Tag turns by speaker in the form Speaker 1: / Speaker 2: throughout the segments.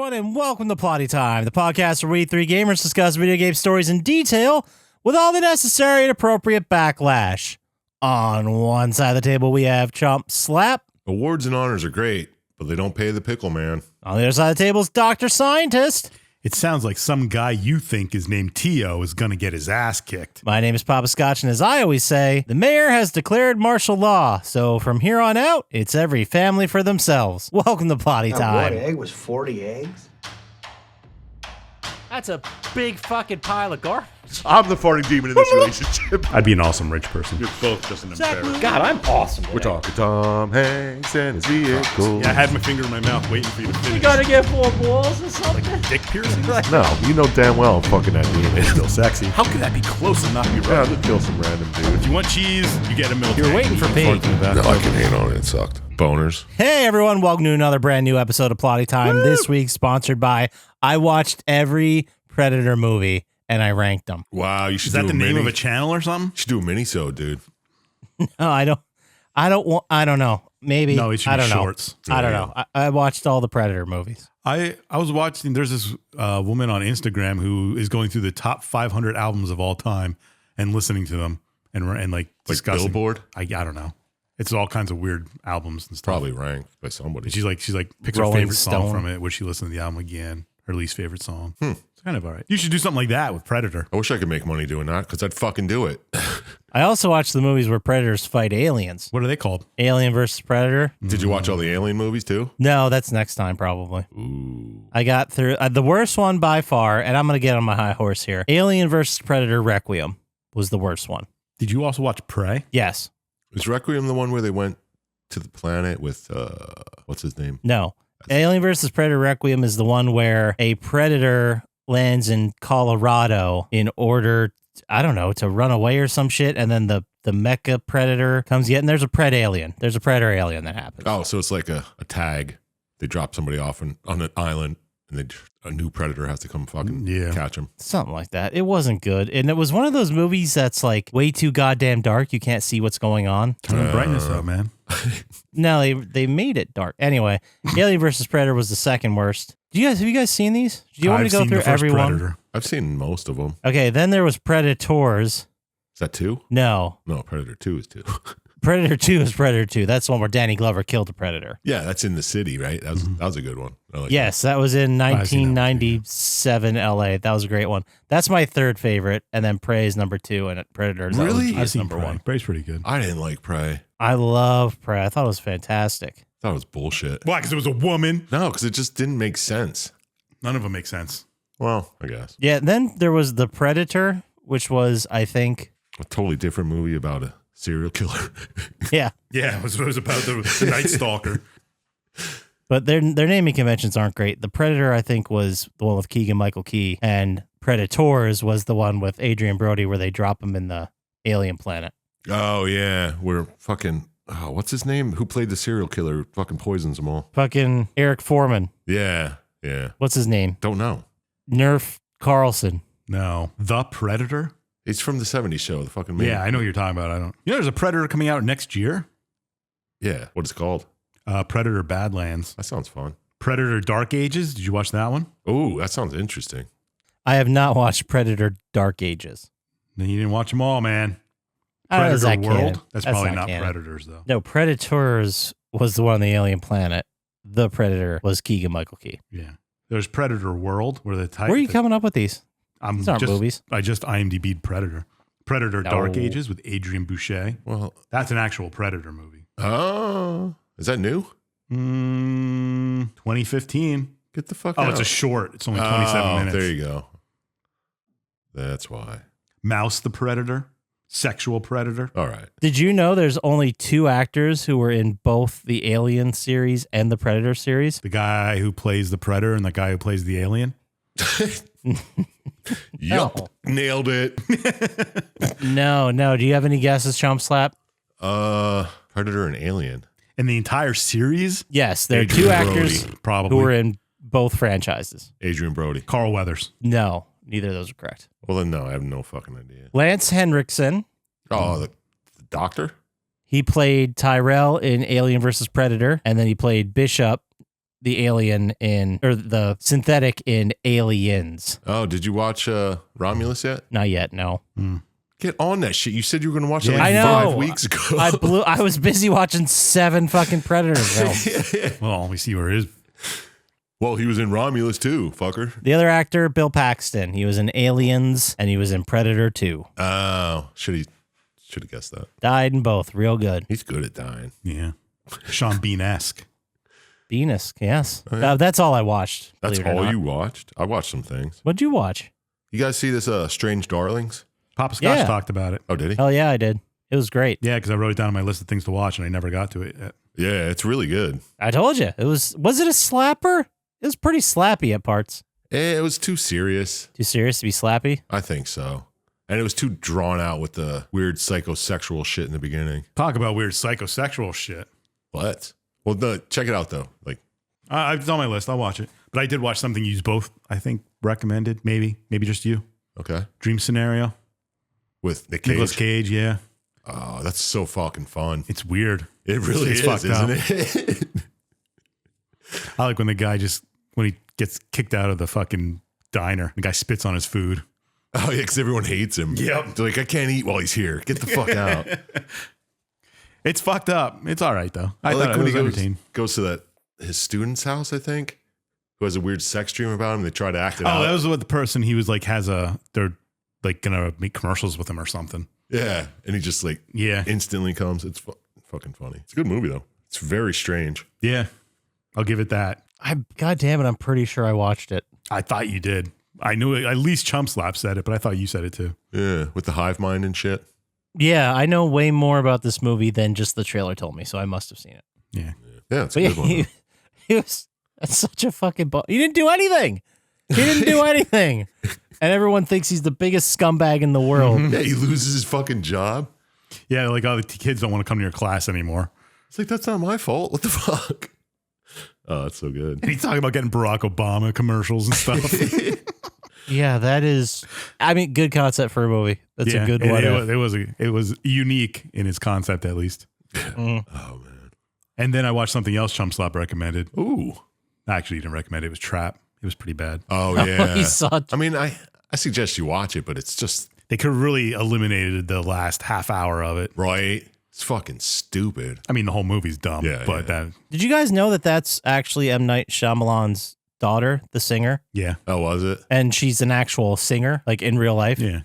Speaker 1: everyone, and welcome to Plotty Time, the podcast where we three gamers discuss video game stories in detail with all the necessary and appropriate backlash. On one side of the table, we have Chump Slap.
Speaker 2: Awards and honors are great, but they don't pay the pickle man.
Speaker 1: On the other side of the table is Dr. Syintist.
Speaker 3: It sounds like some guy you think is named Tio is going to get his ass kicked.
Speaker 1: My name is Poppascotch, and as I always say, the mayor has declared martial law, so from here on out, it's every family for themselves. Welcome to Plotty Time.
Speaker 4: One egg was 40 eggs?
Speaker 1: That's a big fucking pile of garbage.
Speaker 2: I'm the farting demon in this relationship.
Speaker 3: I'd be an awesome rich person.
Speaker 2: You're both just an embarrassment.
Speaker 1: God, I'm awesome.
Speaker 2: We're talking Tom Hanks and his vehicle.
Speaker 3: Yeah, I had my finger in my mouth waiting for you to finish.
Speaker 1: You gotta get 4 balls or something?
Speaker 3: Dick piercings?
Speaker 2: No, you know damn well I'm fucking that demon.
Speaker 3: It's still sexy. How could that be close and not be
Speaker 2: Yeah,
Speaker 3: right?
Speaker 2: just kill some random dude.
Speaker 3: If you want cheese, you get a milk.
Speaker 1: You're waiting for Pete.
Speaker 2: No, I can hate on it. It sucked. Boners.
Speaker 1: Hey everyone, welcome to another brand new episode of Plotty Time.
Speaker 2: Woo!
Speaker 1: This week sponsored by I watched every Predator movie and I ranked them.
Speaker 2: Wow, you should
Speaker 3: Is that
Speaker 2: do
Speaker 3: the
Speaker 2: a
Speaker 3: name
Speaker 2: mini.
Speaker 3: of a channel or something?
Speaker 2: You should do a mini-sode, dude.
Speaker 1: No, I don't know. Maybe.
Speaker 3: No, it should
Speaker 1: I
Speaker 3: be
Speaker 1: don't know.
Speaker 3: shorts.
Speaker 1: I don't
Speaker 2: Yeah.
Speaker 1: know. I watched all the Predator movies.
Speaker 3: I was watching, there's this woman on Instagram who is going through the top 500 albums of all time and listening to them and like discussing.
Speaker 2: Billboard?
Speaker 3: I don't know. It's all kinds of weird albums and stuff.
Speaker 2: Probably ranked by somebody.
Speaker 3: And she's like picks her
Speaker 1: Rolling
Speaker 3: favorite song
Speaker 1: Stone.
Speaker 3: from it. Would she listen to the album again? Her least favorite song. It's kind of all right. You should do something like that with Predator.
Speaker 2: I wish I could make money doing that because I'd fucking do it.
Speaker 1: I also watched the movies where Predators fight aliens.
Speaker 3: What are they called?
Speaker 1: Alien versus Predator.
Speaker 2: Did you watch all the Alien movies too?
Speaker 1: No, that's next time probably.
Speaker 2: Ooh.
Speaker 1: I got through the worst one by far, and I'm going to get on my high horse here. Alien versus Predator Requiem was the worst one.
Speaker 3: Did you also watch Prey?
Speaker 1: Yes.
Speaker 2: Is Requiem the one where they went to the planet with, what's his name?
Speaker 1: No. Alien versus Predator Requiem is the one where a predator lands in Colorado in order, I don't know, to run away or some shit, and then the mecha predator comes and there's a pred alien. There's a predator alien that happens.
Speaker 2: Oh, so it's like a tag. They drop somebody off on an island, and a new predator has to come fucking catch them.
Speaker 1: Something like that. It wasn't good. And it was one of those movies that's like way too goddamn dark. You can't see what's going on.
Speaker 3: Turn the brightness up, man.
Speaker 1: No, they made it dark. Anyway, Alien versus Predator was the second worst. Have you guys seen these? Do you want me to go through every one?
Speaker 2: I've seen most of them.
Speaker 1: Okay, then there was Predators.
Speaker 2: Is that 2?
Speaker 1: No.
Speaker 2: No, Predator 2 is 2.
Speaker 1: Predator 2 is Predator 2. That's the one where Danny Glover killed a predator.
Speaker 2: Yeah, that's in the city, right? That was a good one. I like
Speaker 1: Yes, that was in 1997 LA. That was a great one. That's my third favorite, and then Prey is number 2, and Predators
Speaker 2: Really?
Speaker 3: I've seen
Speaker 1: number
Speaker 3: Prey.
Speaker 1: 1.
Speaker 3: Prey's pretty good.
Speaker 2: that. I didn't like Prey.
Speaker 1: I love Prey. I thought it was fantastic.
Speaker 2: I thought it was bullshit.
Speaker 3: Why? Because it was a woman?
Speaker 2: No, because it just didn't make sense.
Speaker 3: None of them make sense.
Speaker 2: Well, I guess.
Speaker 1: Yeah, then there was The Predator, which was, I think,
Speaker 2: A totally different movie about a serial killer.
Speaker 1: yeah.
Speaker 3: Yeah, it was about the Night Stalker.
Speaker 1: But their naming conventions aren't great. The Predator, I think, was the one with Keegan-Michael Key, and Predators was the one with Adrian Brody where they drop him in the alien planet.
Speaker 2: Oh, yeah. We're fucking, what's his name? Who played the serial killer who fucking poisons them all?
Speaker 1: Fucking Eric Foreman.
Speaker 2: Yeah.
Speaker 1: What's his name?
Speaker 2: Don't know.
Speaker 1: Nerf Carlson.
Speaker 3: No. The Predator?
Speaker 2: He's from the 70s show, the fucking movie.
Speaker 3: Yeah, I know what you're talking about. You know there's a Predator coming out next year?
Speaker 2: Yeah. What is it called?
Speaker 3: Predator Badlands.
Speaker 2: That sounds fun.
Speaker 3: Predator Dark Ages. Did you watch that one?
Speaker 2: Oh, that sounds interesting.
Speaker 1: I have not watched Predator Dark Ages.
Speaker 3: Then you didn't watch them all, man.
Speaker 1: Is
Speaker 3: Predator
Speaker 1: that
Speaker 3: World.
Speaker 1: canon?
Speaker 3: That's
Speaker 1: That's
Speaker 3: probably
Speaker 1: not
Speaker 3: not
Speaker 1: canon.
Speaker 3: Predators, though.
Speaker 1: No, Predators was the one on the alien planet. The Predator was Keegan-Michael Key.
Speaker 3: Yeah. There's Predator World, where the type.
Speaker 1: Where are you coming up with these? These aren't movies.
Speaker 3: I just IMDb'd Predator. Predator Dark
Speaker 1: No.
Speaker 3: Ages with Adrian Boucher.
Speaker 2: Well,
Speaker 3: That's an actual Predator movie.
Speaker 2: oh, is that new?
Speaker 3: 2015.
Speaker 2: Get the fuck out.
Speaker 3: Oh, it's a short. It's only 27 minutes.
Speaker 2: There you go. That's why.
Speaker 3: Mouse the Predator. Sexual Predator.
Speaker 2: All right.
Speaker 1: Did you know there's only 2 actors who were in both the Alien series and the Predator series?
Speaker 3: The guy who plays the Predator and the guy who plays the alien.
Speaker 2: Yup. Nailed it.
Speaker 1: No. Do you have any guesses, Chump Slap?
Speaker 2: Predator and Alien.
Speaker 3: In the entire series,
Speaker 1: Yes, there are
Speaker 2: Adrian
Speaker 1: 2 actors
Speaker 2: Brody,
Speaker 3: probably.
Speaker 1: who were in both franchises.
Speaker 2: Adrian Brody.
Speaker 3: Carl Weathers.
Speaker 1: No, neither of those are correct.
Speaker 2: Well, then, no, I have no fucking idea.
Speaker 1: Lance Henriksen.
Speaker 2: Oh, the doctor?
Speaker 1: He played Tyrell in Alien vs. Predator, and then he played Bishop the alien or the synthetic in Aliens.
Speaker 2: Oh, did you watch Romulus yet?
Speaker 1: Not yet, no.
Speaker 2: Get on that shit. You said you were going to watch it
Speaker 1: I
Speaker 2: like
Speaker 1: know.
Speaker 2: 5 weeks ago.
Speaker 1: I was busy watching 7 fucking Predator films.
Speaker 3: Well, we see where it is.
Speaker 2: Well, he was in Romulus too, fucker.
Speaker 1: The other actor, Bill Paxton. He was in Aliens and he was in Predator 2.
Speaker 2: Oh, should have guessed that.
Speaker 1: Died in both. Real good.
Speaker 2: He's good at dying.
Speaker 3: Yeah. Sean Bean-esque.
Speaker 1: Venus, yes.
Speaker 2: Oh, yeah.
Speaker 1: That's all I watched.
Speaker 2: That's
Speaker 1: believe it or
Speaker 2: all
Speaker 1: not.
Speaker 2: you watched? I watched some things.
Speaker 1: What'd you watch?
Speaker 2: You guys see this Strange Darlings?
Speaker 3: Poppascotch
Speaker 1: Yeah.
Speaker 3: talked about it.
Speaker 2: Oh, did he?
Speaker 1: Hell yeah, I did. It was great.
Speaker 3: Yeah, because I wrote it down on my list of things to watch, and I never got to it yet.
Speaker 2: Yeah, it's really good.
Speaker 1: I told you. Was it a slapper? It was pretty slappy at parts.
Speaker 2: It was too serious.
Speaker 1: Too serious to be slappy?
Speaker 2: I think so. And it was too drawn out with the weird psychosexual shit in the beginning.
Speaker 3: Talk about weird psychosexual shit.
Speaker 2: What? Well, check it out, though. Like,
Speaker 3: It's on my list. I'll watch it. But I did watch something you both, I think, recommended. Maybe just you.
Speaker 2: okay.
Speaker 3: Dream Scenario.
Speaker 2: With Nick Cage.
Speaker 3: Nicolas Cage, yeah.
Speaker 2: Oh, that's so fucking fun.
Speaker 3: It's weird.
Speaker 2: It really
Speaker 3: It's
Speaker 2: is,
Speaker 3: fucked
Speaker 2: isn't
Speaker 3: up.
Speaker 2: it?
Speaker 3: I like when the guy when he gets kicked out of the fucking diner, the guy spits on his food.
Speaker 2: Oh, yeah, because everyone hates him.
Speaker 3: Yep.
Speaker 2: They're like, I can't eat while he's here. Get the fuck out.
Speaker 3: It's fucked up. It's all right, though. I
Speaker 2: like
Speaker 3: thought
Speaker 2: when
Speaker 3: it was
Speaker 2: he
Speaker 3: entertaining.
Speaker 2: goes to his student's house, I think, who has a weird sex dream about him. They try to act it out.
Speaker 3: Oh, that was what the person he was like they're like gonna make commercials with him or something.
Speaker 2: Yeah. And he just like
Speaker 3: Yeah.
Speaker 2: instantly comes. It's fucking funny. It's a good movie, though. It's very strange.
Speaker 3: Yeah. I'll give it that.
Speaker 1: God damn it, I'm pretty sure I watched it.
Speaker 3: I thought you did. I knew it. At least Chump Slap said it, but I thought you said it too.
Speaker 2: Yeah. With the hive mind and shit.
Speaker 1: Yeah, I know way more about this movie than just the trailer told me, so I must have seen it.
Speaker 3: Yeah.
Speaker 2: Yeah, it's a
Speaker 1: But
Speaker 2: good one. though.
Speaker 1: he was such a fucking he didn't do anything. He didn't do anything. And everyone thinks he's the biggest scumbag in the world.
Speaker 2: Yeah, he loses his fucking job.
Speaker 3: Yeah, like all the kids don't want to come to your class anymore.
Speaker 2: It's like, that's not my fault. What the fuck? Oh, that's so good.
Speaker 3: And he's talking about getting Barack Obama commercials and stuff.
Speaker 1: Yeah, that is, I mean, good concept for a movie. That's a good one.
Speaker 3: It was unique in its concept, at least.
Speaker 1: Mm.
Speaker 2: Oh, man.
Speaker 3: And then I watched something else Chump Slap recommended.
Speaker 2: Ooh.
Speaker 3: Actually, he didn't recommend it. It was Trap. It was pretty bad.
Speaker 2: Oh, yeah.
Speaker 1: He saw
Speaker 2: I mean, I suggest you watch it, but it's just,
Speaker 3: They could have really eliminated the last half hour of it.
Speaker 2: right? It's fucking stupid.
Speaker 3: I mean, the whole movie's dumb.
Speaker 2: Yeah,
Speaker 3: but
Speaker 2: yeah.
Speaker 1: Did you guys know that that's actually M. Night Shyamalan's daughter, the singer?
Speaker 3: yeah.
Speaker 2: Oh, was it?
Speaker 1: And she's an actual singer, like in real life.
Speaker 3: Yeah.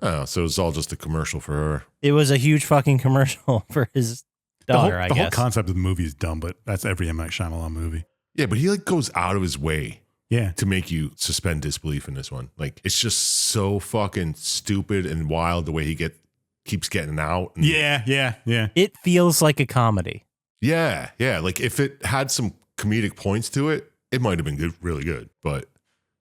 Speaker 2: Oh, so it's all just a commercial for her.
Speaker 1: It was a huge fucking commercial for his daughter, I
Speaker 3: The whole
Speaker 1: guess.
Speaker 3: concept of the movie is dumb, but that's every M. Night Shyamalan movie.
Speaker 2: Yeah, but he like goes out of his way
Speaker 3: Yeah.
Speaker 2: to make you suspend disbelief in this one. Like, it's just so fucking stupid and wild the way he keeps getting out. And
Speaker 3: Yeah.
Speaker 1: It feels like a comedy.
Speaker 2: Yeah. Like, if it had some comedic points to it, it might have been good, really good. But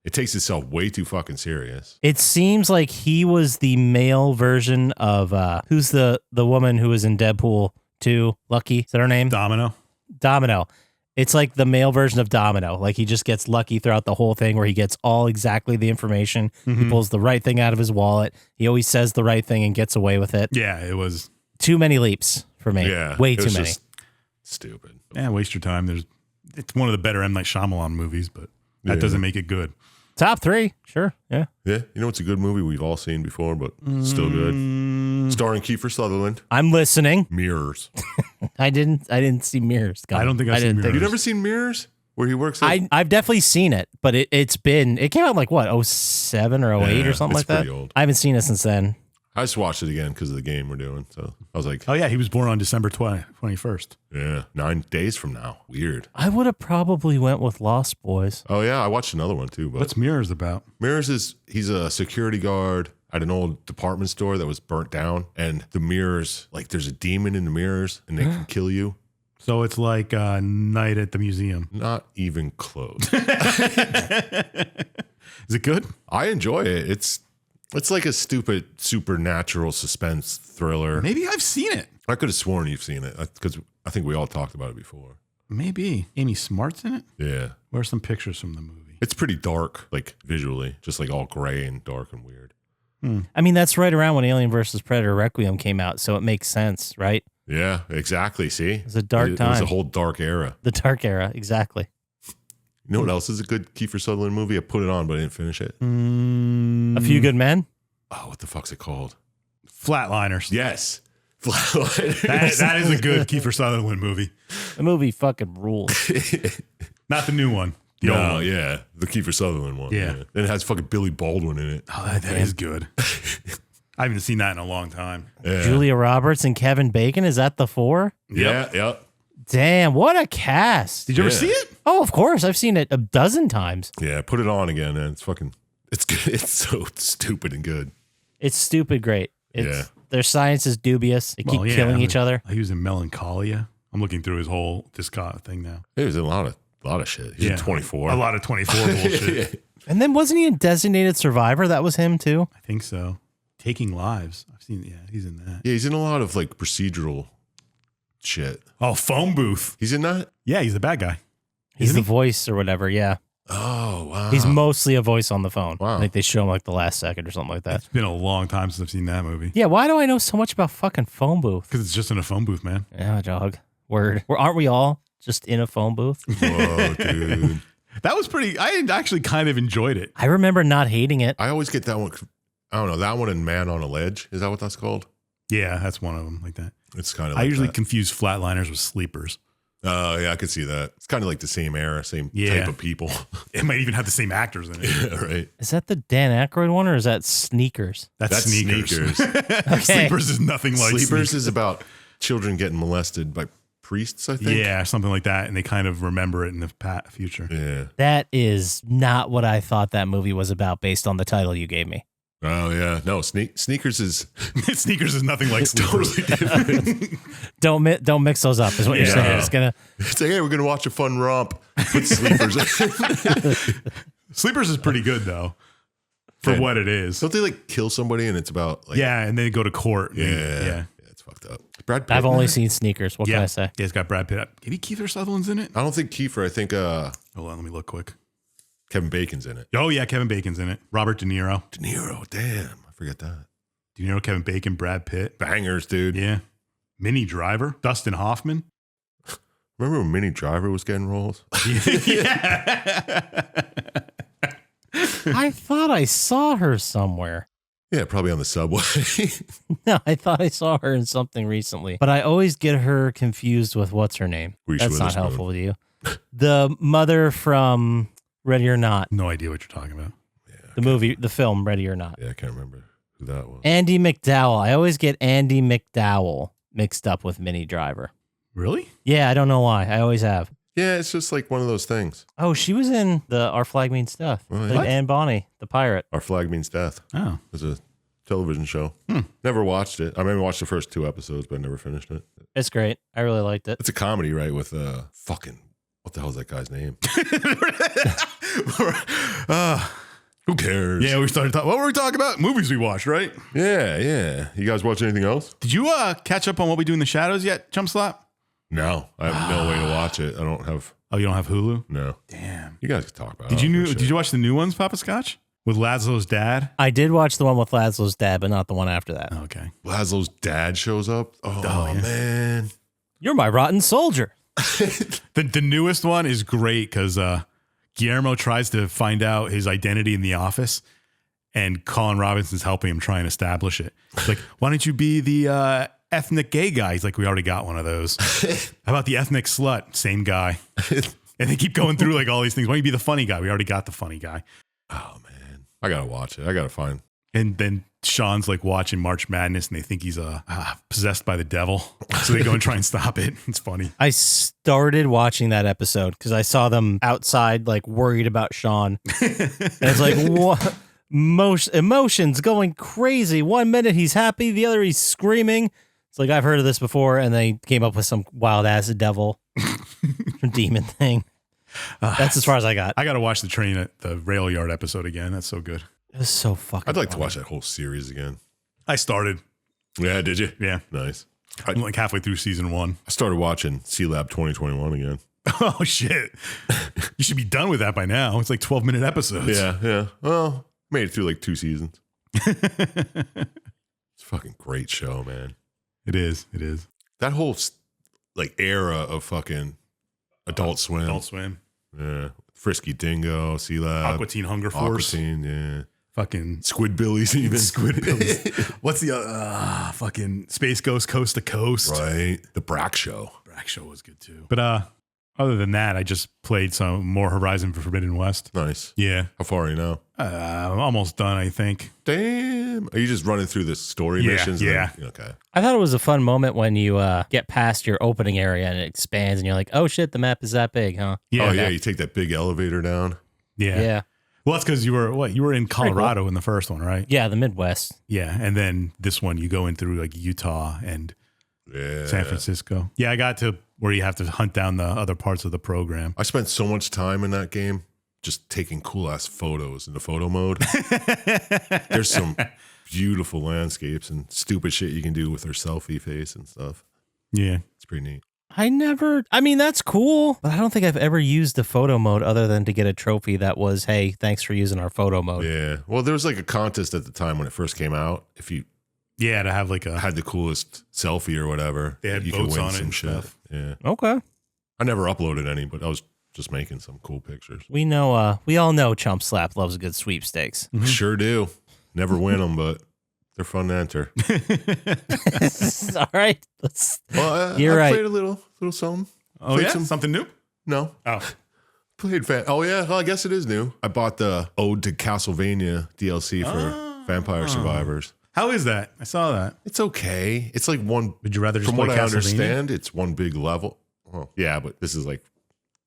Speaker 2: it takes itself way too fucking serious.
Speaker 1: It seems like he was the male version of who's the woman who was in Deadpool 2? Lucky? Is that her name?
Speaker 3: Domino.
Speaker 1: Domino. It's like the male version of Domino. Like he just gets lucky throughout the whole thing where he gets all exactly the information. He pulls the right thing out of his wallet. He always says the right thing and gets away with it.
Speaker 3: Yeah, it was.
Speaker 1: Too many leaps for me.
Speaker 2: Yeah.
Speaker 1: Way
Speaker 2: it
Speaker 1: too
Speaker 2: was
Speaker 1: many.
Speaker 2: just stupid.
Speaker 3: Yeah, waste your time. It's one of the better M. Night Shyamalan movies, but that
Speaker 2: Yeah.
Speaker 3: doesn't make it good.
Speaker 1: Top 3. Sure. Yeah.
Speaker 2: Yeah. You know, it's a good movie we've all seen before, but still good. Starring Kiefer Sutherland.
Speaker 1: I'm listening.
Speaker 2: Mirrors.
Speaker 1: I didn't see Mirrors.
Speaker 3: I don't think I've seen Mirrors.
Speaker 2: You never seen Mirrors? Where he works at?
Speaker 1: I've definitely seen it, but it came out like what, 07 or 08
Speaker 2: Yeah,
Speaker 1: or something like
Speaker 2: it's
Speaker 1: that?
Speaker 2: pretty old.
Speaker 1: I haven't seen it since then.
Speaker 2: I just watched it again because of the game we're doing. So I was like,
Speaker 3: Oh, yeah, he was born on December 21st.
Speaker 2: yeah, 9 days from now. Weird.
Speaker 1: I would have probably went with Lost Boys.
Speaker 2: Oh, yeah. I watched another one too. But
Speaker 3: What's Mirrors about?
Speaker 2: Mirrors he's a security guard at an old department store that was burnt down. And the mirrors, like there's a demon in the mirrors and they can kill you.
Speaker 3: So it's like Night at the Museum.
Speaker 2: Not even close.
Speaker 3: Is it good?
Speaker 2: I enjoy it. It's like a stupid supernatural suspense thriller.
Speaker 3: Maybe I've seen it.
Speaker 2: I could have sworn you've seen it because I think we all talked about it before.
Speaker 3: Maybe. Amy Smart's in it?
Speaker 2: Yeah.
Speaker 3: Where are some pictures from the movie?
Speaker 2: It's pretty dark, like visually, just like all gray and dark and weird.
Speaker 1: I mean, that's right around when Alien vs. Predator Requiem came out, so it makes sense, right?
Speaker 2: Yeah, exactly. See?
Speaker 1: It's a dark
Speaker 2: It was
Speaker 1: time.
Speaker 2: a whole dark era.
Speaker 1: The dark era, exactly.
Speaker 2: You know what else is a good Kiefer Sutherland movie? I put it on, but I didn't finish it.
Speaker 1: A Few Good Men.
Speaker 2: Oh, what the fuck's it called?
Speaker 3: Flatliners.
Speaker 2: Yes. Flatliners.
Speaker 3: That is a good Kiefer Sutherland movie.
Speaker 1: The movie fucking rules.
Speaker 3: Not the new one. The old one.
Speaker 2: Yeah. The Kiefer Sutherland one.
Speaker 3: Yeah.
Speaker 2: And it has fucking Billy Baldwin in it.
Speaker 3: Oh, that is good. I haven't seen that in a long time.
Speaker 2: Yeah.
Speaker 1: Julia Roberts and Kevin Bacon. Is that the 4?
Speaker 2: Yeah.
Speaker 1: Damn, what a cast.
Speaker 3: Did you ever
Speaker 2: Yeah.
Speaker 3: see it?
Speaker 1: Oh, of course. I've seen it a dozen times.
Speaker 2: Yeah. Put it on again, man. It's fucking, it's good. It's so stupid and good.
Speaker 1: It's stupid great. Their science is dubious. They keep killing each other.
Speaker 3: He was in Melancholia. I'm looking through his whole discog thing now.
Speaker 2: It was a lot of shit. He's in 24.
Speaker 3: A lot of 24 bullshit.
Speaker 1: And then wasn't he in Designated Survivor? That was him too.
Speaker 3: I think so. Taking Lives. I've seen. Yeah, he's in that.
Speaker 2: Yeah, he's in a lot of like procedural shit.
Speaker 3: Oh, Phone Booth.
Speaker 2: He's in that?
Speaker 3: Yeah, he's the bad guy.
Speaker 1: He's
Speaker 3: Isn't
Speaker 1: the voice or whatever. Yeah.
Speaker 2: Oh, wow.
Speaker 1: He's mostly a voice on the phone.
Speaker 2: Wow.
Speaker 1: I think they show him like the last second or something like that.
Speaker 3: It's been a long time since I've seen that movie.
Speaker 1: Yeah. Why do I know so much about fucking Phone Booth?
Speaker 3: Because it's just in a phone booth, man.
Speaker 1: Yeah, dog. Word. Aren't we all just in a phone booth?
Speaker 2: Whoa, dude.
Speaker 3: That was pretty. I actually kind of enjoyed it.
Speaker 1: I remember not hating it.
Speaker 2: I always get that one. I don't know. That one and Man on a Ledge. Is that what that's called?
Speaker 3: Yeah, that's one of them like that.
Speaker 2: It's kind of
Speaker 3: I
Speaker 2: like
Speaker 3: usually
Speaker 2: that.
Speaker 3: confuse Flatliners with Sleepers.
Speaker 2: Oh, yeah, I could see that. It's kind of like the same era, same
Speaker 3: Yeah.
Speaker 2: type of people.
Speaker 3: It might even have the same actors in it.
Speaker 2: Yeah, right.
Speaker 1: Is that the Dan Aykroyd one or is that Sneakers?
Speaker 3: That's Sneakers.
Speaker 1: Okay.
Speaker 3: Sleepers is nothing like
Speaker 2: Sleepers
Speaker 3: Sneakers.
Speaker 2: is about children getting molested by priests, I think.
Speaker 3: Yeah, something like that. And they kind of remember it in the future.
Speaker 2: Yeah.
Speaker 1: That is not what I thought that movie was about based on the title you gave me.
Speaker 2: Oh, yeah. No, Sneakers is
Speaker 3: Sneakers is nothing like Sleepers.
Speaker 2: totally different.
Speaker 1: Don't mix those up is what you're
Speaker 2: Yeah.
Speaker 1: saying. It's gonna
Speaker 2: It's like, hey, we're going to watch a fun romp. Put Sleepers in.
Speaker 3: Sleepers is pretty good, though, for
Speaker 2: Yeah.
Speaker 3: what it is.
Speaker 2: Don't they like kill somebody and it's about like.
Speaker 3: Yeah, and then they go to court. and
Speaker 2: Yeah.
Speaker 3: yeah.
Speaker 2: It's fucked up. Brad Pitt.
Speaker 1: I've only seen Sneakers. What
Speaker 3: Yeah.
Speaker 1: can I say?
Speaker 3: Yeah, it's got Brad Pitt. Maybe Kiefer Sutherland's in it?
Speaker 2: I don't think Kiefer. I think
Speaker 3: Hold on, let me look quick.
Speaker 2: Kevin Bacon's in it.
Speaker 3: Oh, yeah, Kevin Bacon's in it. Robert De Niro.
Speaker 2: De Niro. Damn. I forget that.
Speaker 3: De Niro, Kevin Bacon, Brad Pitt.
Speaker 2: Bangers, dude.
Speaker 3: Yeah. Minnie Driver. Dustin Hoffman.
Speaker 2: Remember when Minnie Driver was getting roles?
Speaker 3: Yeah.
Speaker 1: I thought I saw her somewhere.
Speaker 2: Yeah, probably on the subway.
Speaker 1: No, I thought I saw her in something recently. But I always get her confused with what's her name.
Speaker 2: Reese
Speaker 1: That's not
Speaker 2: Witherspoon.
Speaker 1: helpful with you. The mother from Ready or Not.
Speaker 3: No idea what you're talking about.
Speaker 1: The movie, the film Ready or Not.
Speaker 2: Yeah, I can't remember who that was.
Speaker 1: Andy McDowell. I always get Andy McDowell mixed up with Minnie Driver.
Speaker 3: Really?
Speaker 1: Yeah, I don't know why. I always have.
Speaker 2: Yeah, it's just like one of those things.
Speaker 1: Oh, she was in the Our Flag Means Death.
Speaker 2: Oh, yeah.
Speaker 1: Like
Speaker 3: What?
Speaker 1: Anne Bonny, the pirate.
Speaker 2: Our Flag Means Death.
Speaker 3: Oh.
Speaker 2: It was a television show. Never watched it. I maybe watched the first 2 episodes, but I never finished it.
Speaker 1: It's great. I really liked it.
Speaker 2: It's a comedy, right? With fucking what the hell's that guy's name? Who cares?
Speaker 3: Yeah, we started talking. What were we talking about? Movies we watched, right?
Speaker 2: yeah. You guys watch anything else?
Speaker 3: Did you catch up on What We Do in the Shadows yet, Chump Slap?
Speaker 2: No, I have no way to watch it. I don't have.
Speaker 3: Oh, you don't have Hulu?
Speaker 2: No.
Speaker 3: Damn.
Speaker 2: You guys can talk about it.
Speaker 3: Did you watch the new ones, Poppascotch? With Laszlo's dad?
Speaker 1: I did watch the one with Laszlo's dad, but not the one after that.
Speaker 3: Okay.
Speaker 2: Laszlo's dad shows up? Oh,
Speaker 3: yeah.
Speaker 2: man.
Speaker 1: You're my rotten soldier.
Speaker 3: The newest one is great because Guillermo tries to find out his identity in the office, and Colin Robinson's helping him try and establish it. It's like, why don't you be the ethnic gay guy? He's like, we already got one of those. How about the ethnic slut? Same guy. And they keep going through like all these things. Why don't you be the funny guy? We already got the funny guy.
Speaker 2: Oh, man. I got to watch it. I got to find.
Speaker 3: And then Sean's like watching March Madness, and they think he's possessed by the devil. So they go and try and stop it. It's funny.
Speaker 1: I started watching that episode because I saw them outside, like worried about Sean. And it's like, what? Emotions going crazy. 1 minute he's happy, the other he's screaming. It's like, I've heard of this before, and they came up with some wild ass devil demon thing. That's as far as I got.
Speaker 3: I got to watch the rail yard episode again. That's so good.
Speaker 1: It was so fucking
Speaker 2: I'd like to
Speaker 1: funny.
Speaker 2: watch that whole series again.
Speaker 3: I started.
Speaker 2: Yeah, did you?
Speaker 3: Yeah.
Speaker 2: Nice.
Speaker 3: I'm like halfway through season 1.
Speaker 2: I started watching C-Lab 2021 again.
Speaker 3: Oh, shit. You should be done with that by now. It's like 12-minute episodes.
Speaker 2: Yeah. Well, made it through like 2 seasons. It's a fucking great show, man.
Speaker 3: It is.
Speaker 2: That whole like era of fucking Adult Swim.
Speaker 3: Adult Swim.
Speaker 2: Yeah. Frisky Dingo, Sea Lab,
Speaker 3: Aqua Teen Hunger Force.
Speaker 2: Aqua Teen, yeah.
Speaker 3: Fucking
Speaker 2: Squidbillies even.
Speaker 3: Squidbillies. What's the fucking Space Ghost Coast to Coast?
Speaker 2: Right. The Brack Show.
Speaker 3: Brack Show was good too. But other than that, I just played some more Horizon Forbidden West.
Speaker 2: Nice.
Speaker 3: Yeah.
Speaker 2: How far are you now?
Speaker 3: I'm almost done, I think.
Speaker 2: Damn. Are you just running through the story
Speaker 3: Yeah,
Speaker 2: missions?
Speaker 3: yeah.
Speaker 2: Okay.
Speaker 1: I thought it was a fun moment when you get past your opening area and it expands and you're like, oh shit, the map is that big, huh?
Speaker 3: Yeah.
Speaker 2: Oh, yeah. You take that big elevator down.
Speaker 3: Yeah.
Speaker 1: Yeah.
Speaker 3: Well, that's because you were in Colorado in the first one, right?
Speaker 1: Yeah, the Midwest.
Speaker 3: Yeah. And then this one, you go in through like Utah and San Francisco. Yeah, I got to where you have to hunt down the other parts of the program.
Speaker 2: I spent so much time in that game just taking cool ass photos in the photo mode. There's some beautiful landscapes and stupid shit you can do with her selfie face and stuff.
Speaker 3: Yeah.
Speaker 2: It's pretty neat.
Speaker 1: I mean, that's cool, but I don't think I've ever used the photo mode other than to get a trophy that was, hey, thanks for using our photo mode.
Speaker 2: Yeah. Well, there was like a contest at the time when it first came out. If you
Speaker 3: Yeah, to have like a
Speaker 2: had the coolest selfie or whatever,
Speaker 3: They had
Speaker 2: you
Speaker 3: votes
Speaker 2: could win
Speaker 3: on it
Speaker 2: some
Speaker 3: and
Speaker 2: shit.
Speaker 3: stuff.
Speaker 2: Yeah.
Speaker 1: Okay.
Speaker 2: I never uploaded any, but I was just making some cool pictures.
Speaker 1: We know, we all know Chump Slap loves a good sweepstakes.
Speaker 2: I sure do. Never win them, but they're fun to enter.
Speaker 1: All right.
Speaker 2: Well,
Speaker 1: You're
Speaker 2: I
Speaker 1: right.
Speaker 2: played a little something.
Speaker 3: Oh,
Speaker 2: Played
Speaker 3: yeah?
Speaker 2: some-
Speaker 3: Something new?
Speaker 2: No.
Speaker 3: Oh.
Speaker 2: Oh, yeah. Well, I guess it is new. I bought the Ode to Castlevania DLC for Vampire Survivors.
Speaker 3: How is that? I saw that.
Speaker 2: It's okay. It's like one,
Speaker 3: Would you rather just
Speaker 2: from
Speaker 3: play
Speaker 2: what I
Speaker 3: Castlevania?
Speaker 2: understand, it's one big level. Well, yeah, but this is like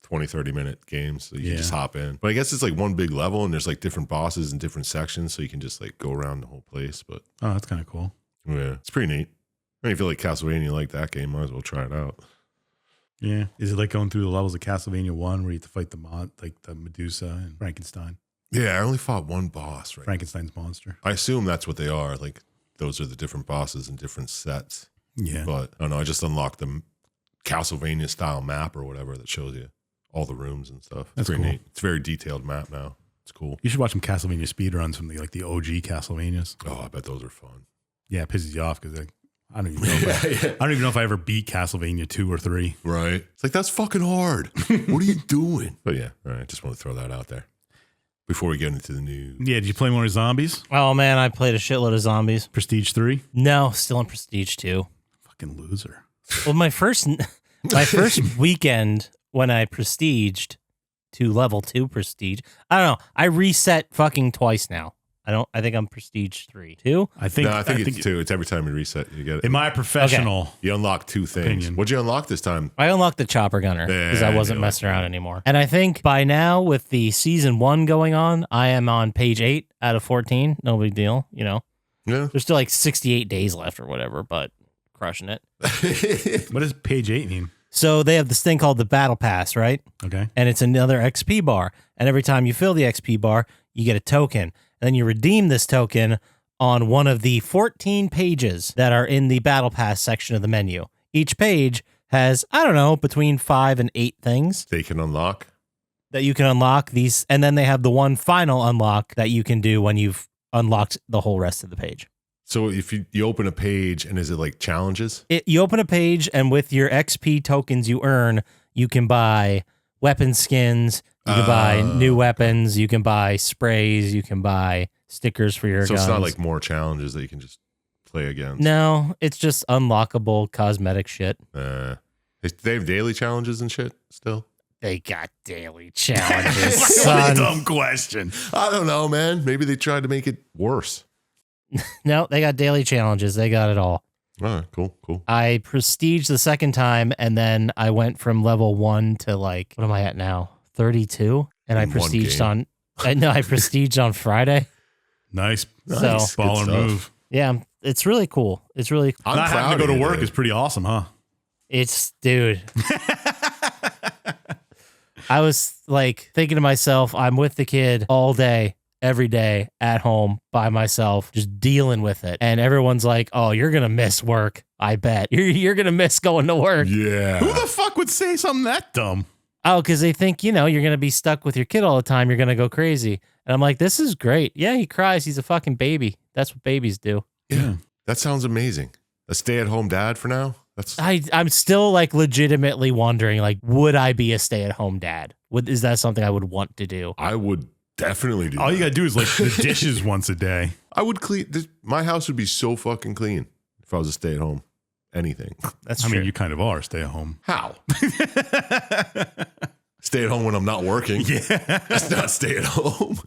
Speaker 2: 20, 30-minute games, so you can just hop in. But I guess it's like one big level, and there's like different bosses in different sections, so you can just like go around the whole place. But
Speaker 3: Oh, that's kind of cool.
Speaker 2: yeah, it's pretty neat. I mean, if you like Castlevania, you like that game, might as well try it out.
Speaker 3: Yeah. Is it like going through the levels of Castlevania 1 where you have to fight the Medusa and Frankenstein?
Speaker 2: Yeah, I only fought one boss, right?
Speaker 3: Frankenstein's monster.
Speaker 2: I assume that's what they are. Like, those are the different bosses in different sets.
Speaker 3: Yeah.
Speaker 2: But I don't know, I just unlocked the Castlevania style map or whatever that shows you all the rooms and stuff. It's
Speaker 3: That's
Speaker 2: pretty
Speaker 3: cool.
Speaker 2: neat. It's a very detailed map now. It's cool.
Speaker 3: You should watch some Castlevania speedruns from the OG Castlevanias.
Speaker 2: Oh, I bet those are fun.
Speaker 3: Yeah, it pisses you off because I don't even know. I don't even know if I ever beat Castlevania 2 or 3.
Speaker 2: Right. It's like, that's fucking hard. What are you doing? But yeah, all right. Just want to throw that out there before we get into the news.
Speaker 3: Yeah, did you play more zombies?
Speaker 1: Oh, man, I played a shitload of zombies.
Speaker 3: Prestige 3?
Speaker 1: No, still in Prestige 2.
Speaker 3: Fucking loser.
Speaker 1: Well, my first weekend when I prestiged to level 2 prestige, I don't know. I reset fucking twice now. I think I'm prestige 3. 2?
Speaker 3: I think
Speaker 2: it's 2. It's every time you reset, you get it.
Speaker 3: In my professional
Speaker 2: You unlock 2 things.
Speaker 3: opinion.
Speaker 2: What'd you unlock this time?
Speaker 1: I unlocked the chopper gunner because I
Speaker 2: Yeah,
Speaker 1: wasn't
Speaker 2: I
Speaker 1: messing around anymore. And I think by now, with the season 1 going on, I am on page 8 out of 14. No big deal, you know.
Speaker 2: Yeah.
Speaker 1: There's still like 68 days left or whatever, but crushing it.
Speaker 3: What does page 8 mean?
Speaker 1: So they have this thing called the Battle Pass, right?
Speaker 3: Okay.
Speaker 1: And it's another XP bar. And every time you fill the XP bar, you get a token. And then you redeem this token on one of the 14 pages that are in the Battle Pass section of the menu. Each page has, I don't know, between 5 and 8 things
Speaker 2: They can unlock.
Speaker 1: that you can unlock these. And then they have the one final unlock that you can do when you've unlocked the whole rest of the page.
Speaker 2: So if you open a page, and is it like challenges?
Speaker 1: You open a page, and with your XP tokens you earn, you can buy weapon skins, you can buy new weapons, you can buy sprays, you can buy stickers for your
Speaker 2: So
Speaker 1: guns.
Speaker 2: it's not like more challenges that you can just play against.
Speaker 1: No, it's just unlockable cosmetic shit.
Speaker 2: They have daily challenges and shit still?
Speaker 1: They got daily challenges,
Speaker 3: What a
Speaker 1: son.
Speaker 3: dumb question.
Speaker 2: I don't know, man. Maybe they tried to make it worse.
Speaker 1: No, they got daily challenges. They got it all.
Speaker 2: All right, cool.
Speaker 1: I prestiged the second time, and then I went from level 1 to like, what am I at now? 32? And I
Speaker 2: In one
Speaker 1: prestiged
Speaker 2: game.
Speaker 1: I prestiged on Friday.
Speaker 3: Nice.
Speaker 1: So-
Speaker 3: Baller
Speaker 2: Good stuff.
Speaker 3: move.
Speaker 1: Yeah, it's really cool. It's really,
Speaker 2: I'm
Speaker 3: Not
Speaker 2: proud
Speaker 3: having to
Speaker 2: of
Speaker 3: go to
Speaker 2: you,
Speaker 3: work
Speaker 2: dude.
Speaker 3: is pretty awesome, huh?
Speaker 1: dude. I was like thinking to myself, I'm with the kid all day, every day at home by myself, just dealing with it. And everyone's like, oh, you're going to miss work. I bet you're going to miss going to work.
Speaker 2: Yeah.
Speaker 3: Who the fuck would say something that dumb?
Speaker 1: Oh, because they think, you're going to be stuck with your kid all the time. You're going to go crazy. And I'm like, this is great. Yeah, he cries. He's a fucking baby. That's what babies do.
Speaker 2: Yeah. That sounds amazing. A stay-at-home dad for now? That's
Speaker 1: I'm still like legitimately wondering, like, would I be a stay-at-home dad? Is that something I would want to do?
Speaker 2: I would definitely do
Speaker 3: All
Speaker 2: that.
Speaker 3: you gotta do is like the dishes once a day.
Speaker 2: I would clean. My house would be so fucking clean if I was a stay at home. Anything.
Speaker 1: That's
Speaker 3: I
Speaker 1: true.
Speaker 3: mean, you kind of are. Stay at home.
Speaker 2: How? Stay at home when I'm not working.
Speaker 3: Yeah.
Speaker 2: That's not stay at home.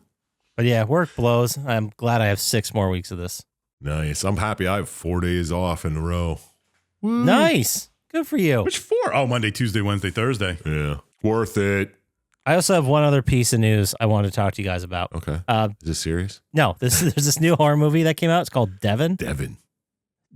Speaker 1: But yeah, work blows. I'm glad I have 6 more weeks of this.
Speaker 2: Nice. I'm happy I have 4 days off in a row. Woo.
Speaker 1: Nice. Good for you.
Speaker 3: Which 4? Oh, Monday, Tuesday, Wednesday, Thursday.
Speaker 2: Yeah. Worth it.
Speaker 1: I also have one other piece of news I want to talk to you guys about.
Speaker 2: Okay. Is this serious?
Speaker 1: No, there's this new horror movie that came out. It's called Devon.
Speaker 2: Devon.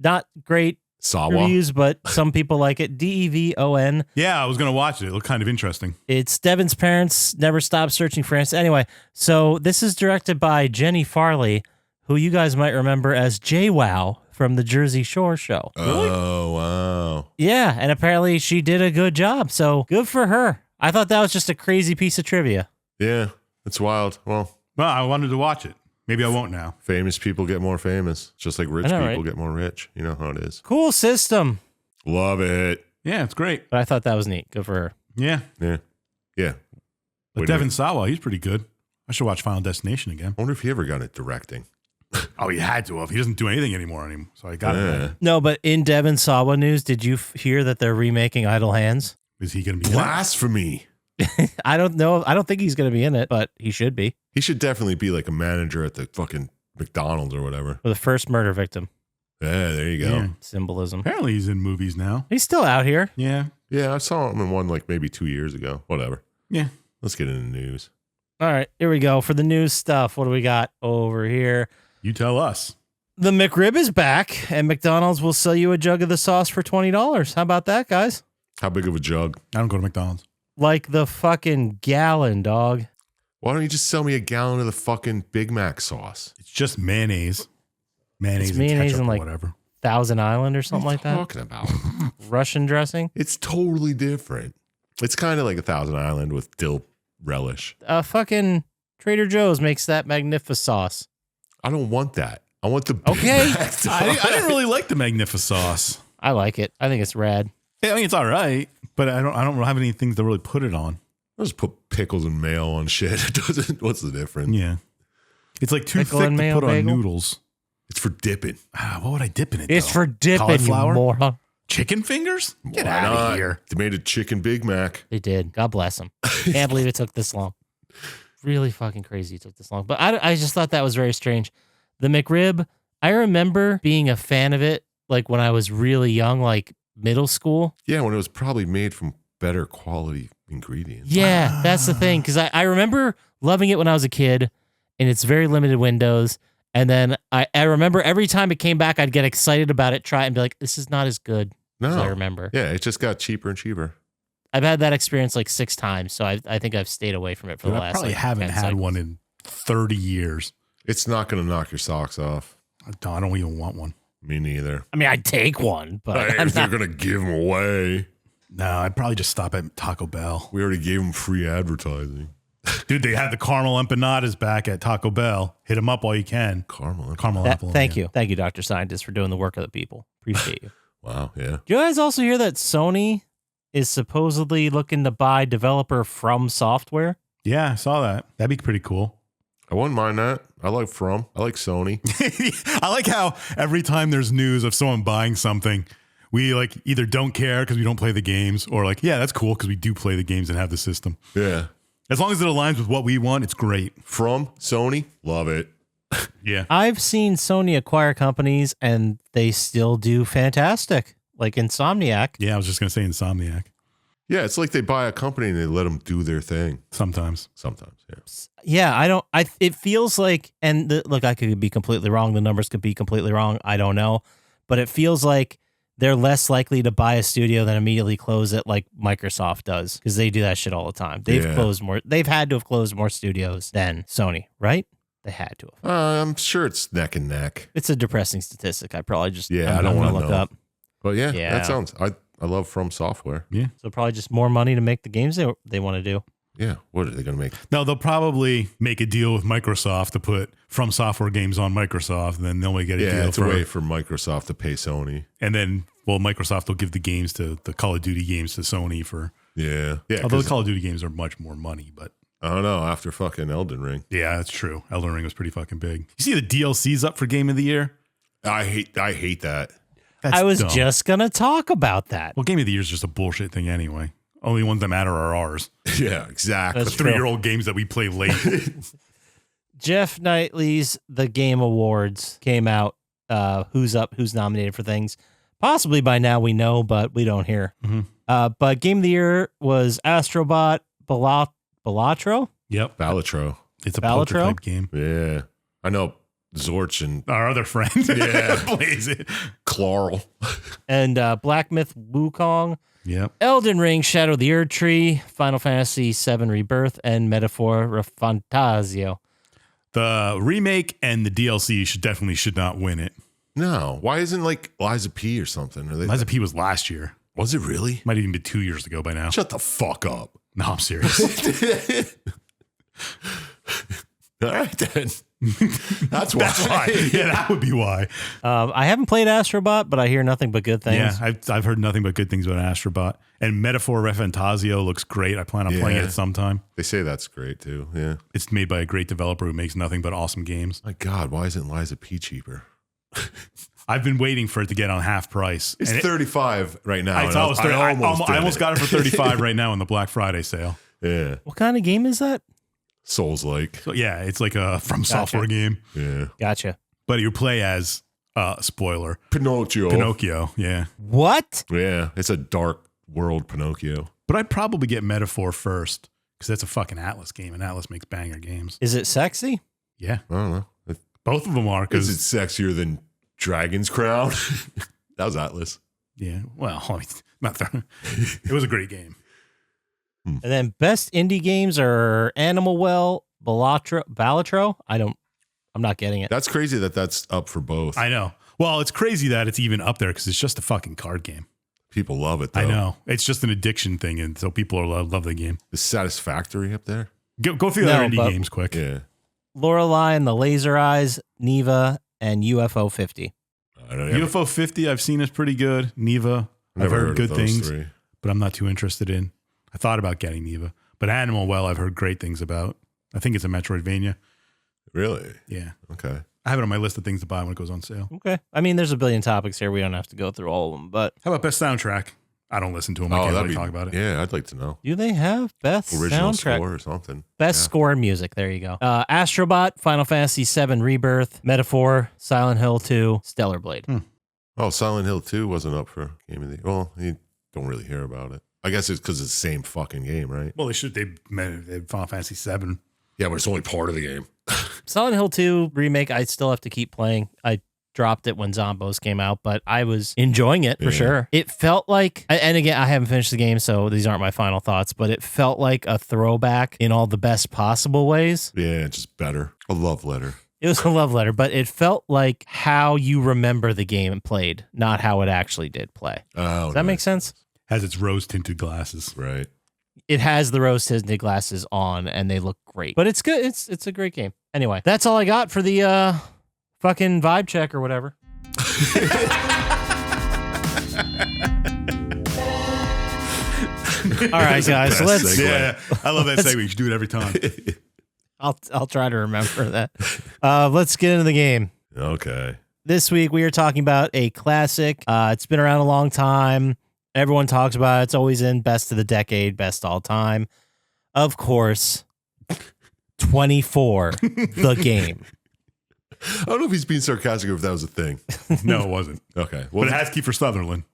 Speaker 1: Not great
Speaker 2: Sawa.
Speaker 1: reviews, but some people like it. Devon.
Speaker 3: Yeah, I was gonna watch it. It looked kind of interesting.
Speaker 1: It's Devon's parents never stop searching for answers. Anyway, so this is directed by Jenny Farley, who you guys might remember as JWoww from the Jersey Shore show.
Speaker 2: Oh, wow.
Speaker 1: Yeah, and apparently she did a good job. So good for her. I thought that was just a crazy piece of trivia.
Speaker 2: Yeah. It's wild. Well,
Speaker 3: I wanted to watch it. Maybe I won't now.
Speaker 2: famous people get more famous, just like rich
Speaker 1: I know,
Speaker 2: people
Speaker 1: right?
Speaker 2: get more rich. You know how it is.
Speaker 1: Cool system.
Speaker 2: Love it.
Speaker 3: Yeah, it's great.
Speaker 1: But I thought that was neat. Good for her.
Speaker 3: Yeah.
Speaker 2: Yeah. Yeah.
Speaker 3: But
Speaker 2: Wait a
Speaker 3: Devon
Speaker 2: minute.
Speaker 3: Sawa, he's pretty good. I should watch Final Destination again.
Speaker 2: I wonder if he ever got it directing.
Speaker 3: Oh, he had to have. He doesn't do anything anymore. So I got it.
Speaker 1: No, but in Devon Sawa news, did you hear that they're remaking Idle Hands?
Speaker 3: Is he going to be in it?
Speaker 2: Blasphemy.
Speaker 1: I don't know. I don't think he's going to be in it, but he should be.
Speaker 2: He should definitely be like a manager at the fucking McDonald's or whatever.
Speaker 1: For the first murder victim.
Speaker 2: Yeah, there you go.
Speaker 3: Yeah.
Speaker 1: Symbolism.
Speaker 3: Apparently he's in movies now.
Speaker 1: He's still out here.
Speaker 3: Yeah.
Speaker 2: Yeah, I saw him in one like maybe 2 years ago. Whatever.
Speaker 3: Yeah.
Speaker 2: Let's get into the news.
Speaker 1: All right, here we go. For the news stuff, what do we got over here?
Speaker 3: You tell us.
Speaker 1: The McRib is back, and McDonald's will sell you a jug of the sauce for $20. How about that, guys?
Speaker 2: How big of a jug?
Speaker 3: I don't go to McDonald's.
Speaker 1: Like the fucking gallon, dog.
Speaker 2: Why don't you just sell me a gallon of the fucking Big Mac sauce?
Speaker 3: It's just mayonnaise. Mayonnaise,
Speaker 1: It's
Speaker 3: and
Speaker 1: mayonnaise
Speaker 3: ketchup
Speaker 1: and,
Speaker 3: or
Speaker 1: like,
Speaker 3: whatever.
Speaker 1: Thousand Island or something like that.
Speaker 2: Talking about?
Speaker 1: Russian dressing.
Speaker 2: It's totally different. It's kind of like a Thousand Island with dill relish.
Speaker 1: Fucking Trader Joe's makes that magnificent sauce.
Speaker 2: I don't want that. I want the Big
Speaker 1: Okay.
Speaker 2: Mac sauce.
Speaker 3: I didn't really like the Magnificauce.
Speaker 1: I like it. I think it's rad.
Speaker 3: I mean, it's all right, but I don't have any things to really put it on.
Speaker 2: I'll just put pickles and mayo on shit. It doesn't. What's the difference?
Speaker 3: Yeah. It's like too
Speaker 1: Pickle
Speaker 3: thick
Speaker 1: and
Speaker 3: to
Speaker 1: mayo
Speaker 3: put on
Speaker 1: bagel?
Speaker 3: noodles.
Speaker 2: It's for dipping.
Speaker 3: What would I dip in it?
Speaker 1: It's
Speaker 3: though?
Speaker 1: for dipping,
Speaker 3: Cauliflower?
Speaker 1: you moron.
Speaker 3: Chicken fingers? Get
Speaker 2: Why
Speaker 3: out
Speaker 2: not?
Speaker 3: of here.
Speaker 2: They made a chicken Big Mac.
Speaker 1: They did. God bless them. Can't believe it took this long. Really fucking crazy it took this long. But I just thought that was very strange. The McRib, I remember being a fan of it like when I was really young, like middle school.
Speaker 2: Yeah, when it was probably made from better quality ingredients.
Speaker 1: Yeah, that's the thing. Because I remember loving it when I was a kid, and it's very limited windows. And then I remember every time it came back, I'd get excited about it, try it, and be like, this is not as good as I remember.
Speaker 2: Yeah, it just got cheaper and cheaper.
Speaker 1: I've had that experience like 6 times, so I think I've stayed away from it for the
Speaker 3: I
Speaker 1: last
Speaker 3: probably
Speaker 1: like,
Speaker 3: haven't
Speaker 1: 10
Speaker 3: had
Speaker 1: cycles.
Speaker 3: one in 30 years.
Speaker 2: It's not going to knock your socks off.
Speaker 3: I don't even want one.
Speaker 2: Me neither.
Speaker 1: I mean, I'd take one, but I'm
Speaker 2: If they're
Speaker 1: not.
Speaker 2: going to give them away,
Speaker 3: No, I'd probably just stop at Taco Bell.
Speaker 2: we already gave them free advertising.
Speaker 3: Dude, they had the caramel empanadas back at Taco Bell. Hit them up while you can.
Speaker 2: Caramel.
Speaker 3: Caramel apple.
Speaker 1: Thank you. Thank you, Dr. Scientist, for doing the work of the people. Appreciate you.
Speaker 2: Wow, yeah.
Speaker 1: Do you guys also hear that Sony is supposedly looking to buy developer From Software?
Speaker 3: Yeah, I saw that. That'd be pretty cool.
Speaker 2: I wouldn't mind that. I like Sony.
Speaker 3: I like how every time there's news of someone buying something, we like either don't care because we don't play the games, or like, yeah, that's cool because we do play the games and have the system.
Speaker 2: Yeah.
Speaker 3: As long as it aligns with what we want, it's great.
Speaker 2: From Sony, love it.
Speaker 3: Yeah.
Speaker 1: I've seen Sony acquire companies and they still do fantastic, like Insomniac.
Speaker 3: Yeah, I was just going to say Insomniac.
Speaker 2: Yeah, it's like they buy a company and they let them do their thing.
Speaker 3: Sometimes.
Speaker 2: Sometimes, yeah.
Speaker 1: Yeah, it feels like, and look, I could be completely wrong. The numbers could be completely wrong. I don't know. But it feels like they're less likely to buy a studio than immediately close it like Microsoft does, because they do that shit all the time. They've had to have closed more studios than Sony, right? They had to have.
Speaker 2: I'm sure it's neck and neck.
Speaker 1: It's a depressing statistic. I probably just
Speaker 2: Yeah,
Speaker 1: I'm
Speaker 2: I don't
Speaker 1: gonna
Speaker 2: want to
Speaker 1: look
Speaker 2: know.
Speaker 1: up.
Speaker 2: But yeah,
Speaker 1: Yeah.
Speaker 2: that sounds. I love From Software.
Speaker 3: Yeah.
Speaker 1: So probably just more money to make the games they want to do.
Speaker 2: Yeah, what are they going to make?
Speaker 3: No, they'll probably make a deal with Microsoft to put From Software games on Microsoft, and then they'll get a
Speaker 2: Yeah,
Speaker 3: deal
Speaker 2: it's a way for Microsoft to pay Sony.
Speaker 3: and then Microsoft will give the games to the Call of Duty games to Sony for
Speaker 2: Yeah.
Speaker 3: Although the Call of Duty games are much more money, but
Speaker 2: I don't know. After fucking Elden Ring.
Speaker 3: yeah, that's true. Elden Ring was pretty fucking big. You see the DLC's up for Game of the Year?
Speaker 2: I hate that.
Speaker 3: That's
Speaker 1: I was
Speaker 3: dumb.
Speaker 1: just going to talk about that.
Speaker 3: Well, Game of the Year is just a bullshit thing anyway. Only ones that matter are ours.
Speaker 2: Yeah, exactly.
Speaker 1: That's
Speaker 3: The 3-year-old games that we play late.
Speaker 1: Jeff Knightley's The Game Awards came out. Who's up, who's nominated for things. Possibly by now we know, but we don't hear.
Speaker 3: Mhm.
Speaker 1: But Game of the Year was Astrobot Balatro.
Speaker 3: Yep.
Speaker 2: Balatro.
Speaker 3: It's a
Speaker 1: Balatro?
Speaker 3: poker type game.
Speaker 2: Yeah. I know Zorch and
Speaker 3: Our other friend
Speaker 2: Yeah.
Speaker 3: plays it.
Speaker 2: Clarl.
Speaker 1: And Black Myth Wukong.
Speaker 3: Yep.
Speaker 1: Elden Ring, Shadow of the Erd Tree, Final Fantasy VII Rebirth, and Metaphor Fantasio.
Speaker 3: The remake and the DLC should not win it.
Speaker 2: No. Why isn't like Liza P or something? Are they,
Speaker 3: Liza P was last year.
Speaker 2: was it really?
Speaker 3: Might even be 2 years ago by now.
Speaker 2: Shut the fuck up.
Speaker 3: No, I'm serious.
Speaker 2: All right, then. That's why.
Speaker 3: That's why. Yeah, that would be why.
Speaker 1: I haven't played Astrobot, but I hear nothing but good things.
Speaker 3: Yeah, I've heard nothing but good things about Astrobot. And Metaphor Refantasio looks great. I plan on playing
Speaker 2: Yeah.
Speaker 3: it sometime.
Speaker 2: They say that's great too. Yeah.
Speaker 3: It's made by a great developer who makes nothing but awesome games.
Speaker 2: My God, why isn't Liza P cheaper?
Speaker 3: I've been waiting for it to get on half price.
Speaker 2: It's
Speaker 3: And
Speaker 2: 35 right now.
Speaker 3: I
Speaker 2: and
Speaker 3: thought it was 30. I
Speaker 2: did
Speaker 3: almost
Speaker 2: it.
Speaker 3: got it for 35 right now in the Black Friday sale.
Speaker 2: Yeah.
Speaker 1: What kind of game is that?
Speaker 2: Souls like.
Speaker 3: So yeah, it's like a From Software game.
Speaker 2: Yeah.
Speaker 1: Gotcha.
Speaker 3: But you play as spoiler Pinocchio. Yeah,
Speaker 1: What?
Speaker 2: Yeah. It's a dark world Pinocchio.
Speaker 3: but I'd probably get Metaphor first because that's a fucking Atlas game, and Atlas makes banger games.
Speaker 1: Is it sexy?
Speaker 3: Yeah,
Speaker 2: I don't know.
Speaker 3: both of them are
Speaker 2: Is
Speaker 3: because
Speaker 2: it sexier than Dragon's Crown? That was Atlas.
Speaker 3: yeah. Well, I mean, not that. It was a great game.
Speaker 1: And then best indie games are Animal Well, Balatro. I'm not getting it.
Speaker 2: That's crazy that that's up for both.
Speaker 3: I know. Well, it's crazy that it's even up there because it's just a fucking card game.
Speaker 2: People love it though.
Speaker 3: I know. It's just an addiction thing, and so people love the game.
Speaker 2: Is Satisfactory up there?
Speaker 3: Go through the
Speaker 1: No,
Speaker 3: other indie
Speaker 1: but-
Speaker 3: games quick.
Speaker 2: Yeah.
Speaker 1: Lorelei and the Laser Eyes, Neva, and UFO 50.
Speaker 2: I don't know.
Speaker 3: UFO 50 I've seen is pretty good. Neva, I've
Speaker 2: Never
Speaker 3: heard
Speaker 2: of
Speaker 3: good
Speaker 2: those
Speaker 3: things,
Speaker 2: three.
Speaker 3: but I'm not too interested in. I thought about getting Neva, but Animal Well I've heard great things about. I think it's a Metroidvania.
Speaker 2: Really?
Speaker 3: Yeah.
Speaker 2: Okay.
Speaker 3: I have it on my list of things to buy when it goes on sale.
Speaker 1: Okay. I mean, there's a billion topics here. We don't have to go through all of them, but
Speaker 3: How about best soundtrack? I don't listen to them. I can't really talk about it.
Speaker 2: Yeah, I'd like to know.
Speaker 1: do they have best
Speaker 2: Original
Speaker 1: soundtrack?
Speaker 2: score or something.
Speaker 1: Best
Speaker 2: Yeah.
Speaker 1: score and music. There you go. Astrobot, Final Fantasy VII Rebirth, Metaphor, Silent Hill 2, Stellar Blade.
Speaker 2: Oh, Silent Hill 2 wasn't up for Game of the... Well, you don't really hear about it. I guess it's because it's the same fucking game, right?
Speaker 3: Well, they had Final Fantasy 7.
Speaker 2: Yeah, but it's only part of the game.
Speaker 1: Silent Hill 2 remake, I still have to keep playing. I dropped it when Zombos came out, but I was enjoying it for
Speaker 2: Yeah.
Speaker 1: sure. It felt like, and again, I haven't finished the game, so these aren't my final thoughts, but it felt like a throwback in all the best possible ways.
Speaker 2: Yeah, just better. A love letter.
Speaker 1: It was a love letter, but it felt like how you remember the game played, not how it actually did play.
Speaker 2: Oh,
Speaker 1: Does that make sense?
Speaker 3: Has its rose tinted glasses.
Speaker 2: Right.
Speaker 1: It has the rose tinted glasses on, and they look great. But it's good. It's a great game. Anyway, that's all I got for the fucking vibe check or whatever. All right, guys.
Speaker 2: Best
Speaker 1: Let's.
Speaker 2: segue.
Speaker 3: Yeah, I love that segue. You should do it every time.
Speaker 1: I'll try to remember that. Let's get into the game.
Speaker 2: Okay.
Speaker 1: This week we are talking about a classic. It's been around a long time. Everyone talks about it. It's always in best of the decade, best all time. Of course, 24, the game.
Speaker 2: I don't know if he's being sarcastic or if that was a thing.
Speaker 3: No, it wasn't.
Speaker 2: Okay.
Speaker 3: But it has Kiefer Sutherland.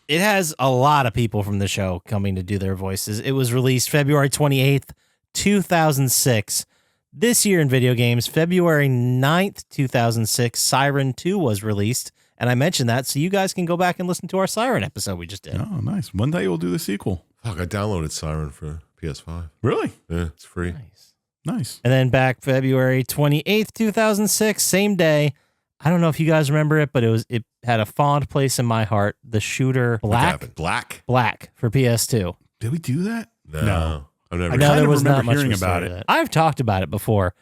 Speaker 1: It has a lot of people from the show coming to do their voices. It was released February 28th, 2006. This year in video games, February 9th, 2006, Siren 2 was released. And I mentioned that so you guys can go back and listen to our Siren episode we just did.
Speaker 3: Oh, nice. One day we'll do the sequel.
Speaker 2: Fuck, I downloaded Siren for PS5.
Speaker 3: Really?
Speaker 2: Yeah, it's free.
Speaker 1: Nice.
Speaker 3: Nice.
Speaker 1: And then back February 28th, 2006, same day. I don't know if you guys remember it, but it had a fond place in my heart. The shooter
Speaker 2: Black?
Speaker 1: Black for PS2.
Speaker 3: Did we do that?
Speaker 2: No. I've never
Speaker 1: I
Speaker 3: I
Speaker 1: know
Speaker 3: kind
Speaker 1: there
Speaker 3: of
Speaker 1: was not
Speaker 3: remember
Speaker 1: much
Speaker 3: hearing
Speaker 1: of a story
Speaker 3: about
Speaker 1: to
Speaker 3: it.
Speaker 1: that. I've talked about it before.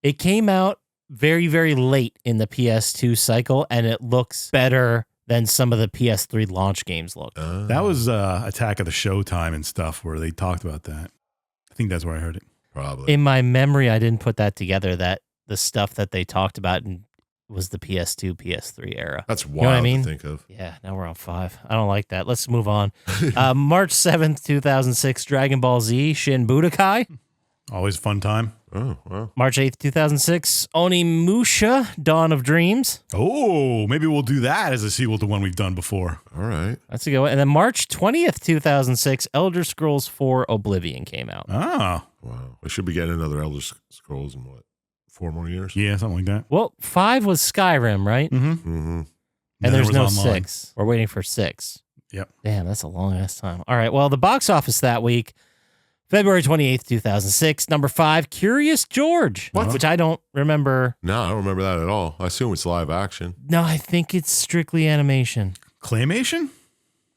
Speaker 1: It came out very, very late in the PS2 cycle, and it looks better than some of the PS3 launch games looked.
Speaker 3: That was Attack of the Showtime and stuff where they talked about that. I think that's where I heard it.
Speaker 2: Probably.
Speaker 1: In my memory, I didn't put that together, that the stuff that they talked about was the PS2, PS3 era.
Speaker 2: That's wild
Speaker 1: You know what I mean?
Speaker 2: to think of.
Speaker 1: Yeah, now we're on 5. I don't like that. Let's move on. March 7th, 2006, Dragon Ball Z Shin Budokai.
Speaker 3: Always a fun time.
Speaker 2: Oh, wow.
Speaker 1: March 8th, 2006, Onimusha, Dawn of Dreams.
Speaker 3: Oh, maybe we'll do that as a sequel to one we've done before.
Speaker 2: All right.
Speaker 1: That's a good one. And then March 20th, 2006, Elder Scrolls 4 Oblivion came out.
Speaker 3: Oh,
Speaker 2: Wow. We should be getting another Elder Scrolls in what, 4 more years?
Speaker 3: yeah, something like that.
Speaker 1: Well, 5 was Skyrim, right?
Speaker 3: Mm-hmm.
Speaker 2: Mm-hmm.
Speaker 1: And there's no
Speaker 3: online.
Speaker 1: 6. We're waiting for 6.
Speaker 3: Yep.
Speaker 1: Damn, that's a long-ass time. All right, well, the box office that week, February 28th, 2006, number 5, Curious George.
Speaker 2: What?
Speaker 1: Which I don't remember.
Speaker 2: No, I don't remember that at all. I assume it's live action.
Speaker 1: No, I think it's strictly animation.
Speaker 3: Claymation?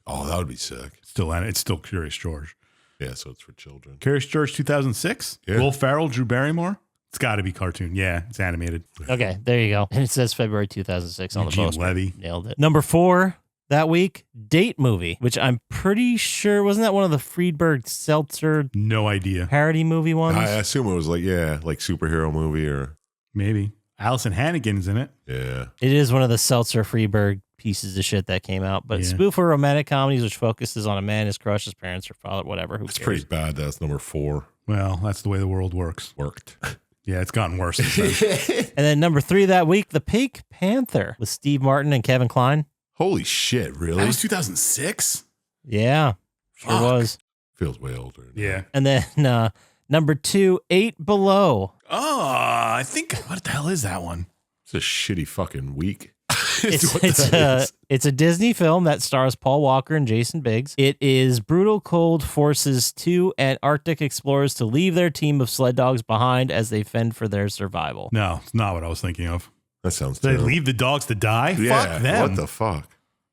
Speaker 2: Oh, that would be sick.
Speaker 3: It's still Curious George.
Speaker 2: Yeah, so it's for children.
Speaker 3: Curious George 2006?
Speaker 2: Yeah.
Speaker 3: Will Ferrell, Drew Barrymore? It's got to be cartoon. Yeah, it's animated.
Speaker 1: Okay, there you go. And it says February 2006 on the
Speaker 3: Eugene
Speaker 1: poster.
Speaker 3: Levy.
Speaker 1: Nailed it. Number 4 that week, Date Movie, which I'm pretty sure, wasn't that one of the Friedberg Seltzer
Speaker 3: No idea.
Speaker 1: parody movie ones?
Speaker 2: I assume it was like superhero movie or,
Speaker 3: Maybe. Allison Hannigan's in it.
Speaker 2: yeah.
Speaker 1: It is one of the Seltzer Friedberg pieces of shit that came out, but
Speaker 3: Yeah.
Speaker 1: spoof for romantic comedies which focuses on a man, his crush, his parents, or father, whatever. Who
Speaker 2: It's
Speaker 1: cares?
Speaker 2: pretty bad. That's number 4.
Speaker 3: Well, that's the way the world works.
Speaker 2: Worked.
Speaker 3: Yeah, it's gotten worse since then.
Speaker 1: And then number 3 that week, The Pink Panther with Steve Martin and Kevin Kline.
Speaker 2: Holy shit, really?
Speaker 3: That was 2006?
Speaker 1: Yeah, sure
Speaker 3: Fuck.
Speaker 1: was.
Speaker 2: Feels way older.
Speaker 3: Yeah.
Speaker 1: And then number 2, 8 Below.
Speaker 3: Oh, I think, what the hell is that one?
Speaker 2: It's a shitty fucking week.
Speaker 1: It's a Disney film that stars Paul Walker and Jason Biggs. It is brutal cold forces 2 Antarctic explorers to leave their team of sled dogs behind as they fend for their survival.
Speaker 3: No, it's not what I was thinking of.
Speaker 2: That sounds
Speaker 3: Did they
Speaker 2: terrible.
Speaker 3: leave the dogs to die?
Speaker 2: Yeah,
Speaker 3: Fuck them.
Speaker 2: what the fuck?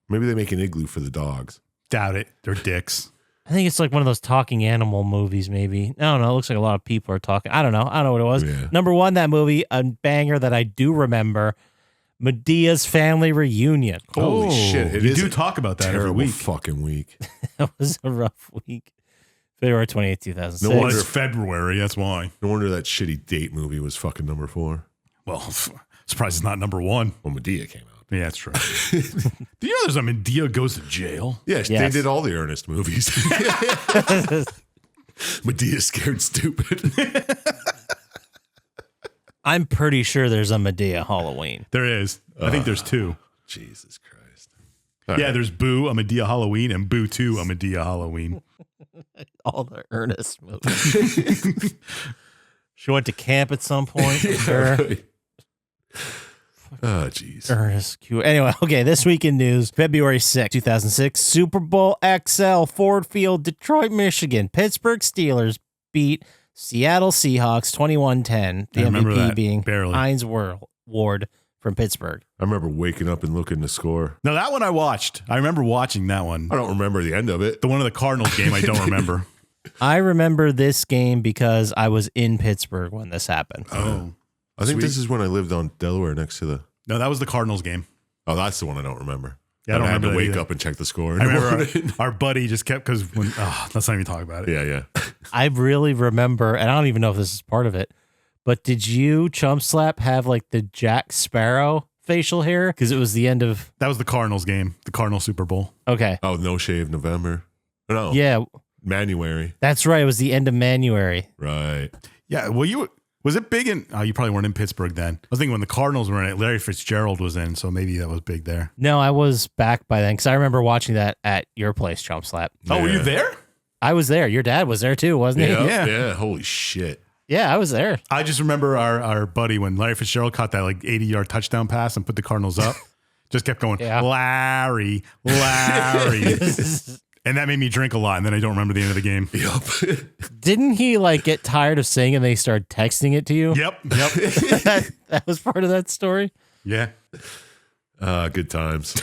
Speaker 2: Maybe they make an igloo for the dogs.
Speaker 3: Doubt it. They're dicks.
Speaker 1: I think it's like one of those talking animal movies, maybe. I don't know. It looks like a lot of people are talking. I don't know what it was.
Speaker 2: Yeah.
Speaker 1: Number 1, that movie, a banger that I do remember, Medea's Family Reunion.
Speaker 2: Holy shit. It
Speaker 3: you
Speaker 2: is
Speaker 3: do
Speaker 2: a
Speaker 3: talk about that every
Speaker 2: terrible
Speaker 3: week.
Speaker 2: fucking week.
Speaker 1: That was a rough week. February 28th, 2006.
Speaker 2: No
Speaker 3: Well,
Speaker 2: wonder-
Speaker 3: it's February. That's why.
Speaker 2: No wonder that shitty Date movie was fucking number 4.
Speaker 3: Well, surprised it's not number 1.
Speaker 2: When Medea came out.
Speaker 3: Yeah, that's true. Do you know there's a Medea goes to jail?
Speaker 2: Yeah, they
Speaker 1: Yes.
Speaker 2: did all the Ernest movies. Medea's scared stupid.
Speaker 1: I'm pretty sure there's a Medea Halloween.
Speaker 3: There is. I think there's 2.
Speaker 2: Jesus Christ.
Speaker 3: Yeah, there's Boo, a Medea Halloween, and Boo 2, a Medea Halloween.
Speaker 1: All the Ernest movies. She went to camp at some point. I'm sure.
Speaker 2: Right. Oh, jeez.
Speaker 1: Ernest Q. Anyway, okay, this week in news, February 6th, 2006, Super Bowl XL, Ford Field, Detroit, Michigan. Pittsburgh Steelers beat Seattle Seahawks 21-10. The
Speaker 3: I remember
Speaker 1: MVP
Speaker 3: that,
Speaker 1: being
Speaker 3: barely.
Speaker 1: Heinz Ward from Pittsburgh.
Speaker 2: I remember waking up and looking to score.
Speaker 3: No, that one I watched. I remember watching that one.
Speaker 2: I don't remember the end of it.
Speaker 3: The one of the Cardinals game I don't remember.
Speaker 1: I remember this game because I was in Pittsburgh when this happened.
Speaker 3: Oh.
Speaker 2: I think
Speaker 3: Sweet.
Speaker 2: this is when I lived on Delaware next to the.
Speaker 3: No, that was the Cardinals game.
Speaker 2: Oh, that's the one I don't remember.
Speaker 3: Yeah, I don't
Speaker 2: had
Speaker 3: remember
Speaker 2: to
Speaker 3: that
Speaker 2: wake
Speaker 3: either.
Speaker 2: up and check the score. in
Speaker 3: I
Speaker 2: the
Speaker 3: remember
Speaker 2: morning.
Speaker 3: our buddy just kept, because when, let's not even talk about it.
Speaker 2: Yeah.
Speaker 1: I really remember, and I don't even know if this is part of it, but did you, Chump Slap, have like the Jack Sparrow facial hair? Because it was the end of.
Speaker 3: That was the Cardinals game, the Cardinals Super Bowl.
Speaker 1: Okay.
Speaker 2: Oh, No Shave November. No.
Speaker 1: Yeah,
Speaker 2: Manuary.
Speaker 1: that's right. It was the end of Manuary.
Speaker 2: Right.
Speaker 3: Yeah, well, was it big in, you probably weren't in Pittsburgh then. I was thinking when the Cardinals were in it, Larry Fitzgerald was in, so maybe that was big there.
Speaker 1: No, I was back by then because I remember watching that at your place, Chump Slap.
Speaker 3: Oh, were you
Speaker 2: Yeah.
Speaker 3: there?
Speaker 1: I was there. Your dad was there too, wasn't he?
Speaker 3: Yeah.
Speaker 2: Holy shit.
Speaker 1: Yeah, I was there.
Speaker 3: I just remember our buddy when Larry Fitzgerald caught that like 80-yard touchdown pass and put the Cardinals up, just kept going,
Speaker 1: Yeah.
Speaker 3: Larry. And that made me drink a lot, and then I don't remember the end of the game.
Speaker 2: Yep.
Speaker 1: Didn't he like get tired of saying it and they started texting it to you?
Speaker 3: Yep.
Speaker 1: that was part of that story.
Speaker 3: Yeah.
Speaker 2: Good times.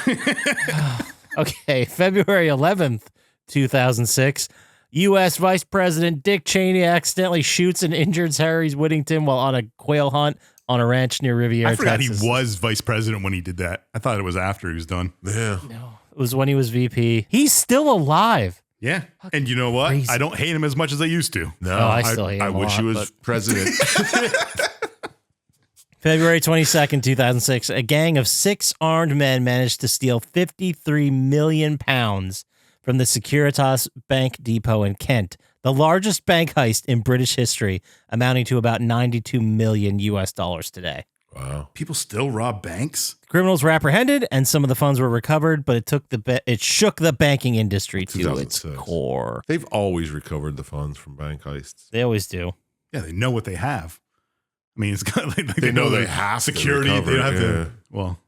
Speaker 1: Okay, February 11th, 2006, U.S. Vice President Dick Cheney accidentally shoots and injures Harry Whittington while on a quail hunt on a ranch near Riviera,
Speaker 3: I forgot
Speaker 1: Texas.
Speaker 3: he was vice president when he did that. I thought it was after he was done.
Speaker 2: Yeah.
Speaker 1: No, it was when he was VP. He's still alive.
Speaker 3: Yeah. And you know what?
Speaker 1: Crazy.
Speaker 3: I don't hate him as much as I used to.
Speaker 2: No,
Speaker 1: Oh, I still hate him
Speaker 2: I
Speaker 1: a
Speaker 2: wish
Speaker 1: lot,
Speaker 2: he was
Speaker 1: but-
Speaker 2: president.
Speaker 1: February 22nd, 2006, a gang of 6 armed men managed to steal 53 million pounds from the Securitas Bank Depot in Kent, the largest bank heist in British history, amounting to about 92 million US dollars today.
Speaker 2: Wow.
Speaker 3: People still rob banks?
Speaker 1: Criminals were apprehended and some of the funds were recovered, but it shook the banking industry to its
Speaker 2: 2006.
Speaker 1: core.
Speaker 2: They've always recovered the funds from bank heists.
Speaker 1: They always do.
Speaker 3: Yeah, they know what they have. I mean, it's kind of like
Speaker 2: They know they
Speaker 3: the
Speaker 2: have to
Speaker 3: security.
Speaker 2: recover
Speaker 3: They don't
Speaker 2: it,
Speaker 3: have
Speaker 2: yeah.
Speaker 3: to. Well,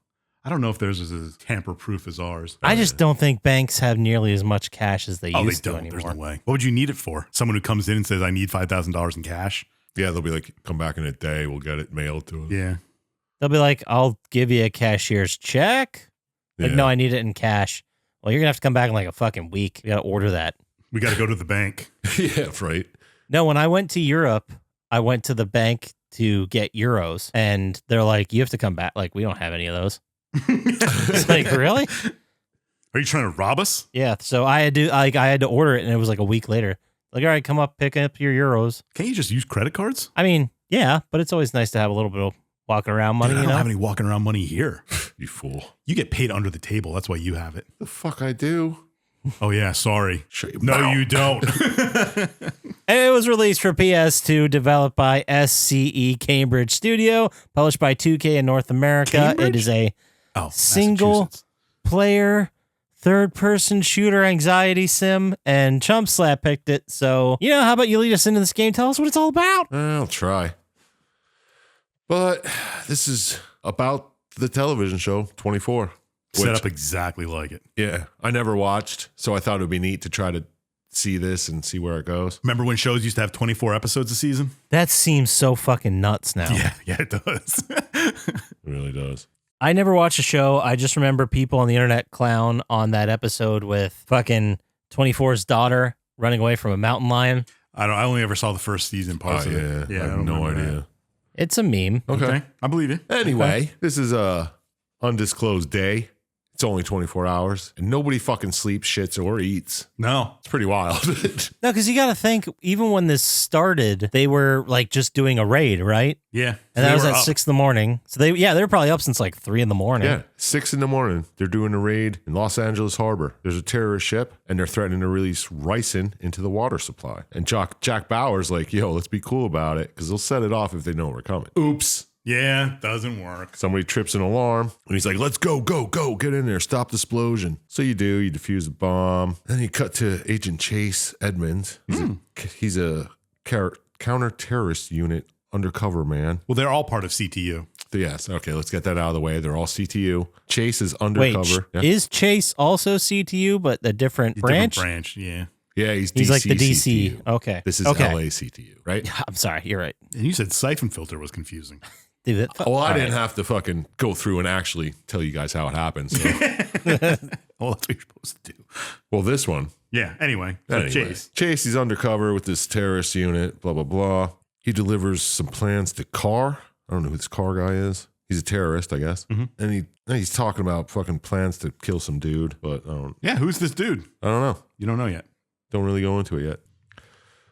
Speaker 3: I don't know if theirs is as tamper-proof as ours.
Speaker 1: I just don't think banks have nearly as much cash as they
Speaker 3: Oh, they
Speaker 1: used to
Speaker 3: don't.
Speaker 1: anymore.
Speaker 3: There's no way. What would you need it for? Someone who comes in and says, "I need $5,000 in cash."
Speaker 2: Yeah, they'll be like, come back in a day. We'll get it mailed to us.
Speaker 3: Yeah.
Speaker 1: They'll be like, I'll give you a cashier's check. Like,
Speaker 2: Yeah.
Speaker 1: no, I need it in cash. Well, you're going to have to come back in like a fucking week. You got to order that.
Speaker 3: We got to go to the bank.
Speaker 2: Yeah, right.
Speaker 1: No, when I went to Europe, I went to the bank to get euros. And they're like, you have to come back. Like, we don't have any of those. It's like, really?
Speaker 3: Are you trying to rob us?
Speaker 1: Yeah. So I had to order it, and it was like a week later. Like, all right, come up, pick up your euros.
Speaker 3: Can't you just use credit cards?
Speaker 1: I mean, yeah, but it's always nice to have a little bit of walking around money,
Speaker 3: Dude, I
Speaker 1: you
Speaker 3: don't
Speaker 1: know?
Speaker 3: have any walking around money here.
Speaker 2: You fool.
Speaker 3: You get paid under the table. That's why you have it.
Speaker 2: The fuck I do?
Speaker 3: Oh, yeah. Sorry.
Speaker 2: Shut your
Speaker 3: No,
Speaker 2: mouth.
Speaker 3: you don't.
Speaker 1: And it was released for PS2, developed by SCE Cambridge Studio, published by 2K in North America.
Speaker 3: Cambridge?
Speaker 1: It is a
Speaker 3: Oh,
Speaker 1: Single-
Speaker 3: Massachusetts.
Speaker 1: player, third-person shooter anxiety sim, and Chump Slap picked it. So, how about you lead us into this game? Tell us what it's all about.
Speaker 2: I'll try. But this is about the television show 24.
Speaker 3: Set
Speaker 2: which-
Speaker 3: up exactly like it.
Speaker 2: Yeah, I never watched, so I thought it would be neat to try to see this and see where it goes.
Speaker 3: Remember when shows used to have 24 episodes a season?
Speaker 1: That seems so fucking nuts now.
Speaker 3: Yeah, it does.
Speaker 2: It really does.
Speaker 1: I never watched a show. I just remember people on the internet clown on that episode with fucking 24's daughter running away from a mountain lion.
Speaker 3: I only ever saw the first season parts of it.
Speaker 2: Yeah, I
Speaker 3: I
Speaker 2: have
Speaker 3: don't
Speaker 2: no
Speaker 3: remember
Speaker 2: idea.
Speaker 1: It's a meme.
Speaker 3: that.
Speaker 2: Okay.
Speaker 3: I believe you.
Speaker 2: Anyway, this is a undisclosed day. It's only 24 hours, and nobody fucking sleeps, shits, or eats.
Speaker 3: No.
Speaker 2: It's pretty wild.
Speaker 1: No, because you got to think, even when this started, they were like just doing a raid, right?
Speaker 3: Yeah.
Speaker 1: And
Speaker 3: They
Speaker 1: that was
Speaker 3: were
Speaker 1: at
Speaker 3: up.
Speaker 1: 6 in the morning. So they were probably up since like 3 in the morning.
Speaker 2: Yeah, 6 in the morning. They're doing a raid in Los Angeles Harbor. There's a terrorist ship, and they're threatening to release ricin into the water supply. And Jack Bauer's like, yo, let's be cool about it, because they'll set it off if they know we're coming. Oops.
Speaker 3: Yeah, doesn't work.
Speaker 2: Somebody trips an alarm, and he's like, let's go, get in there, stop the explosion. So you do, you defuse the bomb. Then you cut to Agent Chase Edmonds. He's a counter-terrorist unit undercover man.
Speaker 3: Well, they're all part of CTU.
Speaker 2: Yes, okay, let's get that out of the way. They're all CTU. Chase is
Speaker 1: Wait,
Speaker 2: undercover. Yeah.
Speaker 1: is Chase also CTU, but a different branch?
Speaker 3: Different branch, yeah.
Speaker 2: Yeah, he's DC.
Speaker 1: He's like the DC.
Speaker 2: CTU.
Speaker 1: Okay.
Speaker 2: This is
Speaker 1: okay.
Speaker 2: LA CTU, right?
Speaker 1: I'm sorry. You're right.
Speaker 3: And you said siphon filter was confusing.
Speaker 1: Dude,
Speaker 2: Well, I
Speaker 1: all
Speaker 2: didn't
Speaker 1: right.
Speaker 2: have to fucking go through and actually tell you guys how it happened. So.
Speaker 3: Well, that's what you're supposed to do.
Speaker 2: Well, this one.
Speaker 3: Yeah, anyway. So
Speaker 2: Anyway, Chase, he's undercover with this terrorist unit, blah, blah, blah. He delivers some plans to Carr. I don't know who this Carr guy is. He's a terrorist, I guess.
Speaker 3: Mhm.
Speaker 2: And he's talking about fucking plans to kill some dude, but I don't
Speaker 3: who's this dude?
Speaker 2: know.
Speaker 3: You don't know yet.
Speaker 2: Don't really go into it yet.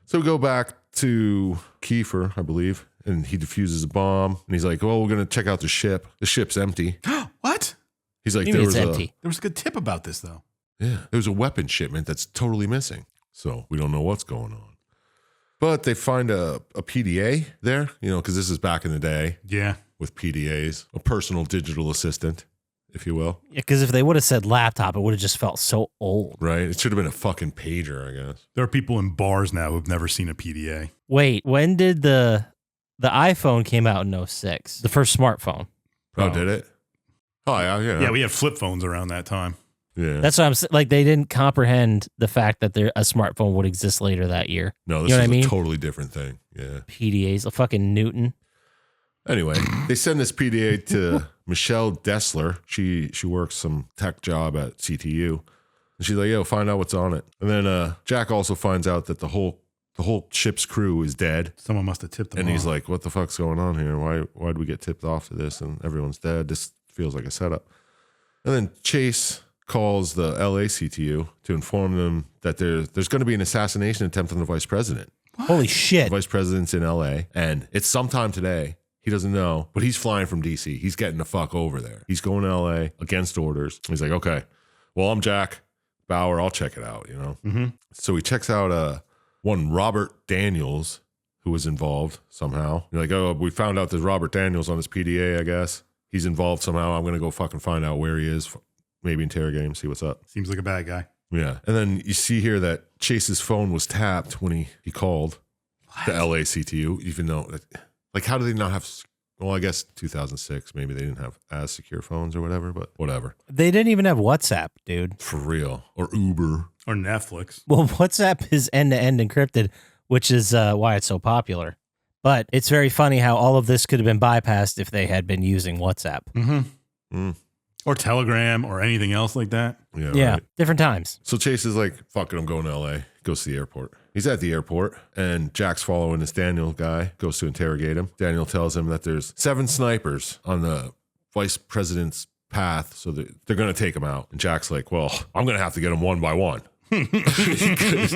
Speaker 2: So we go back to Kiefer, I believe, and he defuses a bomb. And he's like, well, we're going to check out the ship. The ship's empty.
Speaker 3: What?
Speaker 2: He's like,
Speaker 1: What do you mean it's empty?
Speaker 3: There was a good tip about this, though.
Speaker 2: Yeah, there was a weapon shipment that's totally missing. So we don't know what's going on. But they find a PDA there, because this is back in the day
Speaker 3: Yeah.
Speaker 2: with PDAs, a personal digital assistant, if you will.
Speaker 1: Yeah, because if they would have said laptop, it would have just felt so old.
Speaker 2: Right? It should have been a fucking pager, I guess.
Speaker 3: There are people in bars now who've never seen a PDA.
Speaker 1: Wait, when did the iPhone came out in 06? The first smartphone.
Speaker 2: Oh, did it? Oh, yeah.
Speaker 3: Yeah, we had flip phones around that time.
Speaker 2: Yeah.
Speaker 1: That's what I'm saying. Like, they didn't comprehend the fact that a smartphone would exist later that year.
Speaker 2: No, this
Speaker 1: you know
Speaker 2: is
Speaker 1: what I mean?
Speaker 2: a totally different thing. Yeah.
Speaker 1: PDAs, a fucking Newton.
Speaker 2: Anyway, they send this PDA to Michelle Dessler. She works some tech job at CTU. And she's like, yo, find out what's on it. And then Jack also finds out that the whole the whole ship's crew is dead.
Speaker 3: Someone must have tipped them
Speaker 2: And he's
Speaker 3: off.
Speaker 2: like, what the fuck's going on here? Why'd we get tipped off to this? And everyone's dead. This feels like a setup. And then Chase calls the LA CTU to inform them that there's going to be an assassination attempt on the vice president.
Speaker 1: Holy shit.
Speaker 2: The vice president's in LA, and it's sometime today. He doesn't know, but he's flying from DC. He's getting the fuck over there. He's going to LA against orders. He's like, okay, well, I'm Jack Bauer. I'll check it out,
Speaker 3: Mm-hmm.
Speaker 2: So he checks out one Robert Daniels, who was involved somehow. You're like, oh, we found out there's Robert Daniels on this PDA, I guess. He's involved somehow. I'm going to go fucking find out where he is. Maybe interrogate him, see what's up.
Speaker 3: Seems like a bad guy.
Speaker 2: Yeah. And then you see here that Chase's phone was tapped when he called the LA CTU, even though, like, how do they not have, well, I guess 2006, maybe they didn't have as secure phones or whatever, but whatever.
Speaker 1: They didn't even have WhatsApp, dude.
Speaker 2: For real. Or Uber.
Speaker 3: Or Netflix.
Speaker 1: Well, WhatsApp is end-to-end encrypted, which is why it's so popular. But it's very funny how all of this could have been bypassed if they had been using WhatsApp.
Speaker 3: Mm-hmm. Or Telegram or anything else like that.
Speaker 1: Yeah,
Speaker 2: Right.
Speaker 1: different times.
Speaker 2: So Chase is like, fuck it, I'm going to LA. Goes to the airport. He's at the airport, and Jack's following this Daniel guy, goes to interrogate him. Daniel tells him that there's 7 snipers on the vice president's path, so they're going to take him out. And Jack's like, well, I'm going to have to get them one by one.
Speaker 3: Because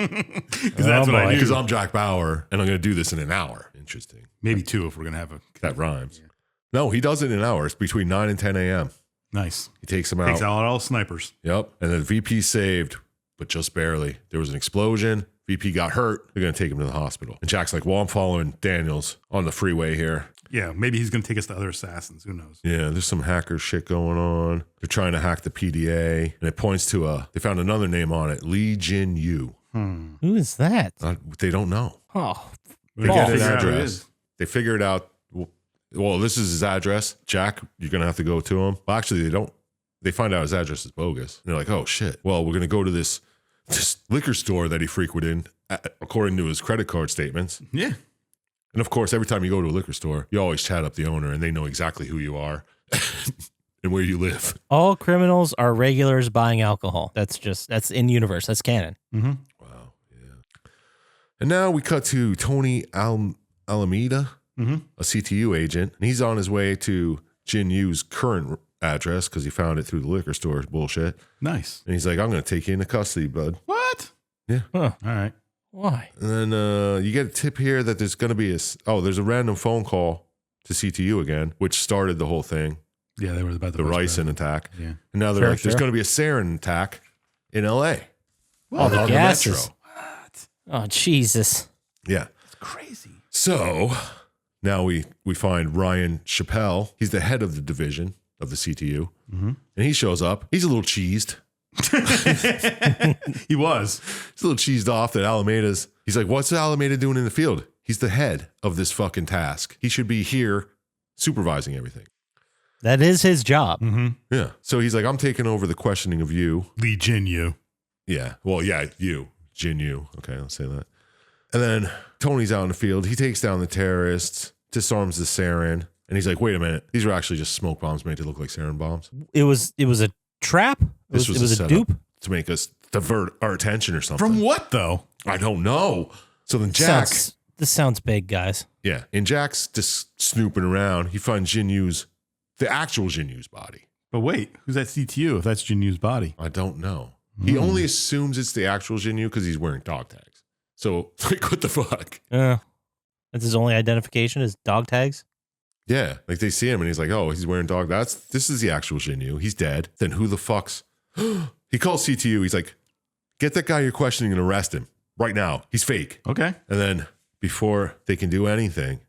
Speaker 3: that's what I do.
Speaker 2: Because I'm Jack Bauer, and I'm going to do this in an hour. Interesting.
Speaker 3: Maybe 2 if we're going to have a...
Speaker 2: That rhymes. Yeah. No, he does it in an hour. It's between 9 and 10 a.m.
Speaker 3: Nice.
Speaker 2: He takes them out.
Speaker 3: Takes out all snipers.
Speaker 2: Yep. And then VP saved, but just barely. There was an explosion. VP got hurt. They're going to take him to the hospital. And Jack's like, well, I'm following Daniels on the freeway here.
Speaker 3: Yeah, maybe he's going to take us to other assassins. Who knows?
Speaker 2: Yeah, there's some hacker shit going on. They're trying to hack the PDA. And it points to they found another name on it, Lee Jin Yu.
Speaker 1: Who is that?
Speaker 2: They don't know.
Speaker 1: Oh,
Speaker 2: They
Speaker 3: We'll
Speaker 2: get his
Speaker 3: figure out who it
Speaker 2: address.
Speaker 3: is.
Speaker 2: They figure it out. Well, this is his address. Jack, you're going to have to go to him. Well, actually, they don't. They find out his address is bogus. And they're like, oh, shit. Well, we're going to go to this liquor store that he frequented, according to his credit card statements.
Speaker 3: Yeah.
Speaker 2: And of course, every time you go to a liquor store, you always chat up the owner and they know exactly who you are and where you live.
Speaker 1: all criminals are regulars buying alcohol. That's in universe. That's canon.
Speaker 3: Mm-hmm.
Speaker 2: Wow. Yeah. And now we cut to Tony Alameda, a CTU agent. And he's on his way to Jin Yu's current address because he found it through the liquor store bullshit.
Speaker 3: Nice.
Speaker 2: And he's like, I'm going to take you into custody, bud.
Speaker 3: What?
Speaker 2: Yeah.
Speaker 1: Huh.
Speaker 3: All right.
Speaker 1: Why?
Speaker 2: And then you get a tip here that there's going to be there's a random phone call to CTU again, which started the whole thing,
Speaker 3: Yeah, they were about
Speaker 2: the ricin attack.
Speaker 3: Yeah.
Speaker 2: And now they're
Speaker 1: Sure,
Speaker 2: like, there's
Speaker 1: sure.
Speaker 2: going to be a sarin attack in LA.
Speaker 1: Oh, the
Speaker 2: on
Speaker 1: gases.
Speaker 2: metro.
Speaker 1: Oh, Jesus.
Speaker 2: Yeah.
Speaker 3: It's crazy.
Speaker 2: So now we find Ryan Chappelle. He's the head of the division of the CTU.
Speaker 3: Mm-hmm.
Speaker 2: And he shows up. He's a little cheesed.
Speaker 3: He was.
Speaker 2: He's a little cheesed off that Alameda's. He's like, what's Alameda doing in the field? He's the head of this fucking task. He should be here supervising everything.
Speaker 1: That is his job.
Speaker 3: Mm-hmm.
Speaker 2: Yeah. So he's like, I'm taking over the questioning of you.
Speaker 3: Lee Jin Yu.
Speaker 2: Yeah. Well, yeah, you. Jin Yu. Okay, let's say that. And then Tony's out in the field. He takes down the terrorists, disarms the sarin, and he's like, wait a minute. These were actually just smoke bombs made to look like sarin bombs.
Speaker 1: It was a trap?
Speaker 2: This was
Speaker 1: a
Speaker 2: setup
Speaker 1: dupe?
Speaker 2: to make us divert our attention or something.
Speaker 3: From what, though?
Speaker 2: I don't know. So then Jack,
Speaker 1: This sounds big, guys.
Speaker 2: yeah, and Jack's just snooping around. He finds the actual Jin Yu's body.
Speaker 3: But wait, who's that CTU if that's Jin Yu's body?
Speaker 2: I don't know. He only assumes it's the actual Jin Yu because he's wearing dog tags. So, like, what the fuck?
Speaker 1: That's his only identification is dog tags?
Speaker 2: Yeah, like they see him and he's like, oh, he's wearing dog. This is the actual Jin Yu. He's dead. Then who the fuck's? He calls CTU. He's like, get that guy you're questioning and arrest him right now. He's fake.
Speaker 3: Okay.
Speaker 2: And then before they can do anything,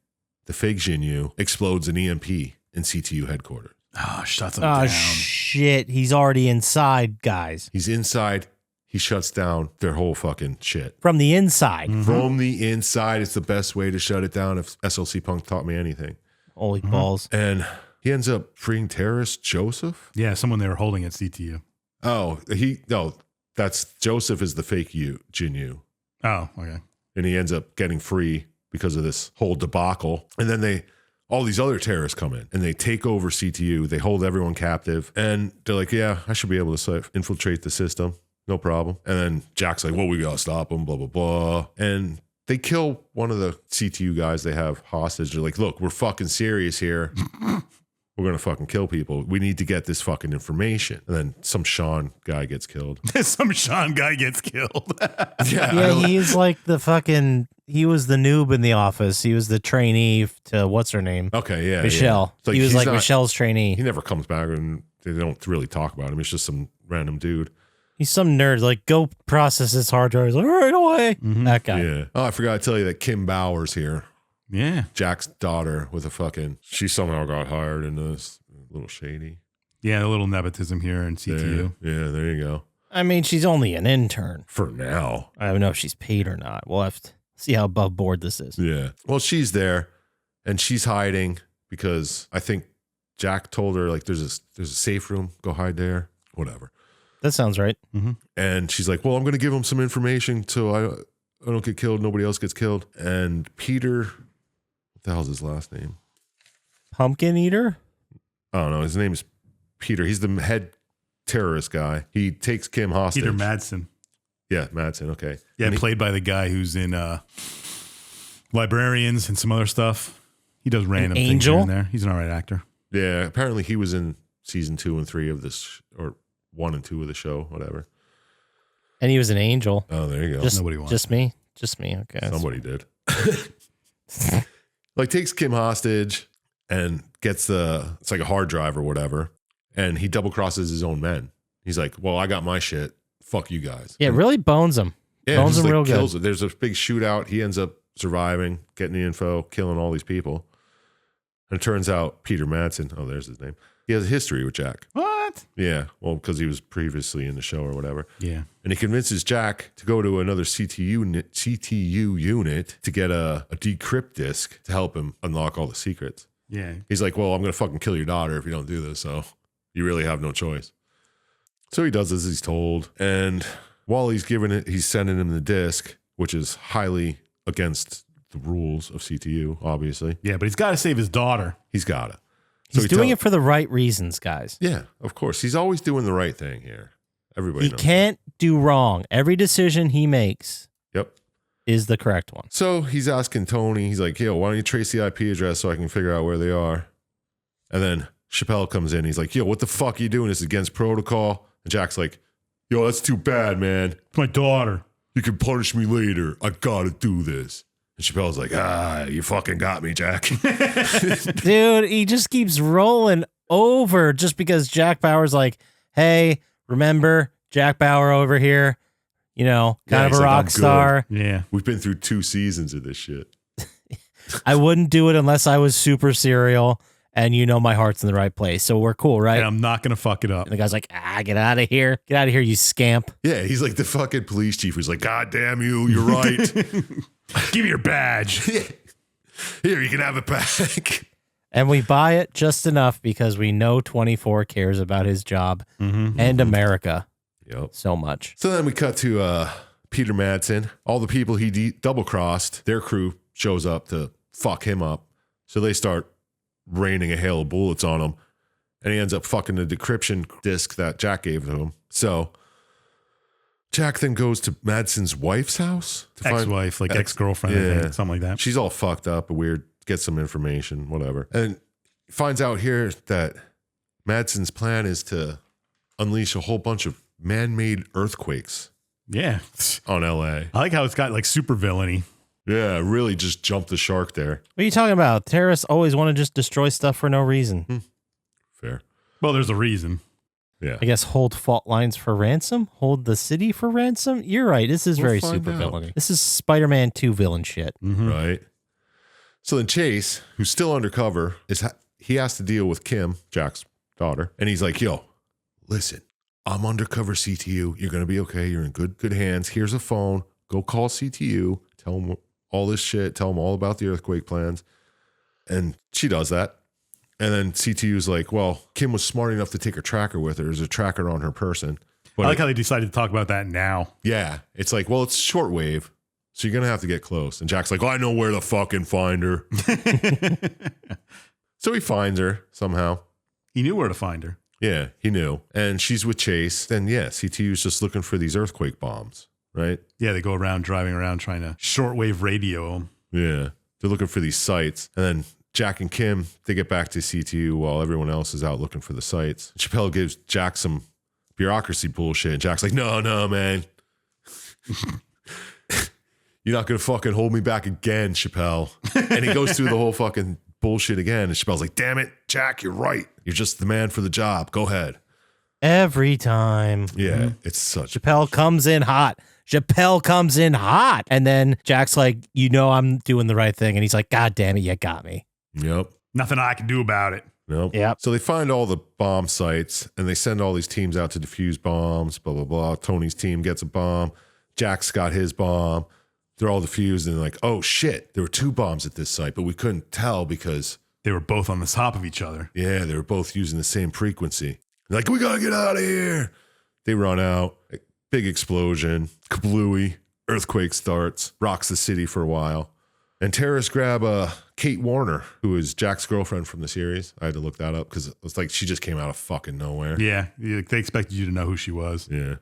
Speaker 2: the fake Jin Yu explodes an EMP in CTU headquarters.
Speaker 3: Oh, shuts him
Speaker 1: Oh,
Speaker 3: down.
Speaker 1: shit. He's already inside, guys.
Speaker 2: He's inside. He shuts down their whole fucking shit.
Speaker 1: From the inside.
Speaker 2: From the inside, it's the best way to shut it down if SLC Punk taught me anything.
Speaker 1: Holy balls.
Speaker 2: And he ends up freeing terrorist Joseph.
Speaker 3: Yeah, someone they were holding at CTU.
Speaker 2: Oh, that's Joseph is the fake Jin Yu.
Speaker 3: Oh, okay.
Speaker 2: And he ends up getting free because of this whole debacle. And then all these other terrorists come in and they take over CTU. They hold everyone captive. And they're like, yeah, I should be able to infiltrate the system. No problem. And then Jack's like, well, we got to stop him, blah, blah, blah. And they kill one of the CTU guys they have hostage. They're like, look, we're fucking serious here. We're going to fucking kill people. We need to get this fucking information. And then some Sean guy gets killed.
Speaker 3: Some Sean guy gets killed.
Speaker 1: Yeah, he's like the fucking, he was the noob in the office. He was the trainee to, what's her name?
Speaker 2: Okay, yeah.
Speaker 1: Michelle.
Speaker 2: Yeah.
Speaker 1: He was like Michelle's trainee.
Speaker 2: He never comes back and they don't really talk about him. It's just some random dude.
Speaker 1: He's some nerd. Like, go process this hard drive. He's like, right away.
Speaker 3: Mm-hmm.
Speaker 1: That guy.
Speaker 2: Yeah. Oh, I forgot to tell you that Kim Bauer's here.
Speaker 3: Yeah.
Speaker 2: Jack's daughter with a fucking, she somehow got hired into this little shady.
Speaker 3: Yeah, a little nepotism here in CTU.
Speaker 2: Yeah, there you go.
Speaker 1: I mean, she's only an intern.
Speaker 2: For now.
Speaker 1: I don't know if she's paid or not. We'll have to see how above board this is.
Speaker 2: Yeah. Well, she's there and she's hiding because I think Jack told her, like, there's a safe room. Go hide there. Whatever.
Speaker 1: That sounds right.
Speaker 3: Mm-hmm.
Speaker 2: And she's like, well, I'm going to give him some information so I don't get killed. Nobody else gets killed. And Peter, what the hell's his last name?
Speaker 1: Pumpkin eater?
Speaker 2: I don't know. His name's Peter. He's the head terrorist guy. He takes Kim hostage.
Speaker 3: Peter Madsen.
Speaker 2: Yeah, Madsen. Okay.
Speaker 3: Yeah,
Speaker 2: And
Speaker 3: played by the guy who's in Librarians and some other stuff. He does random things
Speaker 1: Angel?
Speaker 3: here and there. He's an all right actor.
Speaker 2: Yeah, apparently he was in season 2 and 3 of this, or 1 and 2 of the show, whatever.
Speaker 1: And he was an angel.
Speaker 2: Oh, there you go.
Speaker 3: Nobody wants
Speaker 1: Just me? Just me. Okay.
Speaker 2: Somebody did. Like, takes Kim hostage and gets it's like a hard drive or whatever. And he double crosses his own men. He's like, well, I got my shit. Fuck you guys.
Speaker 1: Yeah, really bones him.
Speaker 2: Yeah,
Speaker 1: bones
Speaker 2: just
Speaker 1: him
Speaker 2: like
Speaker 1: real
Speaker 2: kills
Speaker 1: good.
Speaker 2: it. There's a big shootout. He ends up surviving, getting the info, killing all these people. And it turns out Peter Madsen, oh, there's his name. He has a history with Jack.
Speaker 3: What?
Speaker 2: Yeah, well, because he was previously in the show or whatever.
Speaker 3: Yeah.
Speaker 2: And he convinces Jack to go to another CTU unit to get a decrypt disk to help him unlock all the secrets.
Speaker 3: Yeah.
Speaker 2: He's like, well, I'm going to fucking kill your daughter if you don't do this. So you really have no choice. So he does as he's told. And while he's giving it, he's sending him the disk, which is highly against the rules of CTU, obviously.
Speaker 3: Yeah, but he's got to save his daughter.
Speaker 2: He's got to.
Speaker 1: He's doing it for the right reasons, guys.
Speaker 2: Yeah, of course. He's always doing the right thing here. Everybody
Speaker 1: He
Speaker 2: knows.
Speaker 1: can't do wrong. Every decision he makes
Speaker 2: Yep.
Speaker 1: is the correct one.
Speaker 2: So he's asking Tony, he's like, yo, why don't you trace the IP address so I can figure out where they are? And then Chappelle comes in. He's like, yo, what the fuck are you doing? This is against protocol. And Jack's like, yo, that's too bad, man.
Speaker 3: It's my daughter.
Speaker 2: You can punish me later. I gotta do this. And Chappelle's like, you fucking got me, Jack.
Speaker 1: Dude, he just keeps rolling over just because Jack Bauer's like, hey, remember Jack Bauer over here? You know, kind of
Speaker 2: he's
Speaker 1: a
Speaker 2: like,
Speaker 1: rock
Speaker 2: "I'm good."
Speaker 1: star.
Speaker 3: Yeah.
Speaker 2: We've been through 2 seasons of this shit.
Speaker 1: I wouldn't do it unless I was super serial and you know my heart's in the right place. So we're cool, right?
Speaker 3: And I'm not going to fuck it up.
Speaker 1: And the guy's like, get out of here. Get out of here, you scamp.
Speaker 2: Yeah, he's like the fucking police chief who's like, God damn you, you're right.
Speaker 3: Give me your badge.
Speaker 2: Here, you can have it back.
Speaker 1: And we buy it just enough because we know 24 cares about his job and America
Speaker 2: Yep.
Speaker 1: so much.
Speaker 2: So then we cut to Peter Madsen. All the people he double-crossed, their crew shows up to fuck him up. So they start raining a hail of bullets on him. And he ends up fucking the decryption disk that Jack gave to him. So Jack then goes to Madsen's wife's house. To
Speaker 3: Ex-wife, like ex-girlfriend, I think, something like that.
Speaker 2: She's all fucked up, weird, get some information, whatever. And finds out here that Madsen's plan is to unleash a whole bunch of man-made earthquakes
Speaker 3: Yeah.
Speaker 2: on LA.
Speaker 3: I like how it's got like super villainy.
Speaker 2: Yeah, really just jumped the shark there.
Speaker 1: What are you talking about? Terrorists always want to just destroy stuff for no reason.
Speaker 2: Fair.
Speaker 3: Well, there's a reason.
Speaker 2: Yeah.
Speaker 1: I guess hold fault lines for ransom? Hold the city for ransom? You're right. This is
Speaker 2: We'll
Speaker 1: very
Speaker 2: find
Speaker 1: super
Speaker 2: out.
Speaker 1: villainy. This is Spider-Man 2 villain shit.
Speaker 2: Right. So then Chase, who's still undercover, he has to deal with Kim, Jack's daughter. And he's like, yo, listen, I'm undercover CTU. You're going to be okay. You're in good hands. Here's a phone. Go call CTU. Tell them all this shit. Tell them all about the earthquake plans. And she does that. And then CTU's like, well, Kim was smart enough to take her tracker with her. There's a tracker on her person. But
Speaker 3: I like how they decided to talk about that now.
Speaker 2: yeah, it's like, well, it's shortwave. So you're going to have to get close. And Jack's like, well, I know where to fucking find her. So he finds her somehow.
Speaker 3: He knew where to find her.
Speaker 2: Yeah, he knew. And she's with Chase. Then, yeah, CTU's just looking for these earthquake bombs, right?
Speaker 3: Yeah, they go around driving around trying to shortwave radio them.
Speaker 2: Yeah. They're looking for these sites. And then Jack and Kim, they get back to CTU while everyone else is out looking for the sites. Chappelle gives Jack some bureaucracy bullshit. And Jack's like, no, man. You're not going to fucking hold me back again, Chappelle. And he goes through the whole fucking bullshit again. And Chappelle's like, damn it, Jack, you're right. You're just the man for the job. Go ahead.
Speaker 1: Every time.
Speaker 2: Yeah, it's such.
Speaker 1: Chappelle comes in hot. Chappelle comes in hot. And then Jack's like, I'm doing the right thing. And he's like, God damn it, you got me.
Speaker 2: Yep.
Speaker 3: Nothing I can do about it.
Speaker 2: Nope.
Speaker 1: Yep.
Speaker 2: So they find all the bomb sites and they send all these teams out to defuse bombs, blah, blah, blah. Tony's team gets a bomb. Jack's got his bomb. They're all defused and they're like, oh shit, there were 2 bombs at this site, but we couldn't tell because
Speaker 3: they were both on the top of each other.
Speaker 2: Yeah, they were both using the same frequency. They're like, we gotta get out of here. They run out, big explosion, kablooey, earthquake starts, rocks the city for a while. And terrorists grab Kate Warner, who is Jack's girlfriend from the series. I had to look that up because it was like she just came out of fucking nowhere.
Speaker 3: Yeah, they expected you to know who she was.
Speaker 2: Yeah.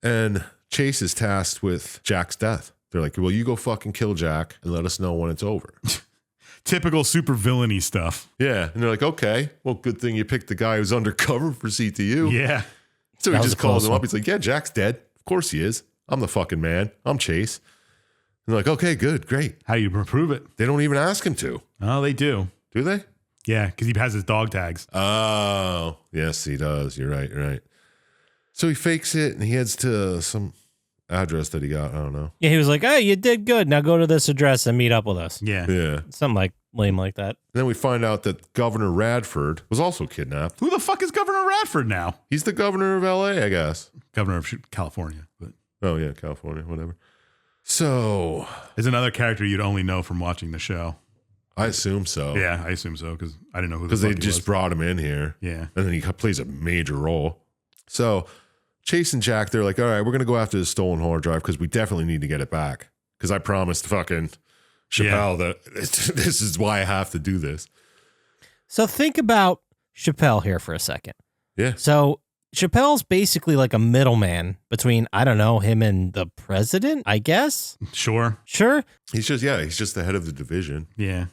Speaker 2: And Chase is tasked with Jack's death. They're like, well, you go fucking kill Jack and let us know when it's over.
Speaker 3: Typical super villainy stuff.
Speaker 2: Yeah. And they're like, okay, well, good thing you picked the guy who's undercover for CTU.
Speaker 3: Yeah.
Speaker 2: So he
Speaker 1: That was
Speaker 2: just
Speaker 1: a
Speaker 2: calls
Speaker 1: close
Speaker 2: him
Speaker 1: one.
Speaker 2: up. He's like, yeah, Jack's dead. Of course he is. I'm the fucking man. I'm Chase. And they're like, okay, good, great.
Speaker 3: How you prove it?
Speaker 2: They don't even ask him to.
Speaker 3: Oh, they do.
Speaker 2: Do they?
Speaker 3: Yeah, because he has his dog tags.
Speaker 2: Oh, yes, he does. You're right. You're right. So he fakes it and he heads to some address that he got. I don't know.
Speaker 1: Yeah, he was like, hey, you did good. Now go to this address and meet up with us.
Speaker 3: Yeah.
Speaker 2: Yeah.
Speaker 1: Something like lame like that.
Speaker 2: And then we find out that Governor Radford was also kidnapped.
Speaker 3: Who the fuck is Governor Radford now?
Speaker 2: He's the governor of LA, I guess.
Speaker 3: Governor of California. But
Speaker 2: Oh, yeah, California, whatever. So
Speaker 3: there's another character you'd only know from watching the show.
Speaker 2: I assume so.
Speaker 3: Yeah, I assume so because I didn't know who the
Speaker 2: Because
Speaker 3: fuck
Speaker 2: they
Speaker 3: he
Speaker 2: just
Speaker 3: was.
Speaker 2: brought him in here.
Speaker 3: Yeah.
Speaker 2: And then he plays a major role. So Chase and Jack, they're like, all right, we're going to go after the stolen hard drive because we definitely need to get it back. Because I promised fucking Chappelle that this is why I have to do this.
Speaker 1: So think about Chappelle here for a second.
Speaker 2: Yeah.
Speaker 1: So Chappelle's basically like a middleman between, I don't know, him and the president, I guess.
Speaker 3: Sure.
Speaker 1: Sure.
Speaker 2: He's just the head of the division.
Speaker 3: Yeah.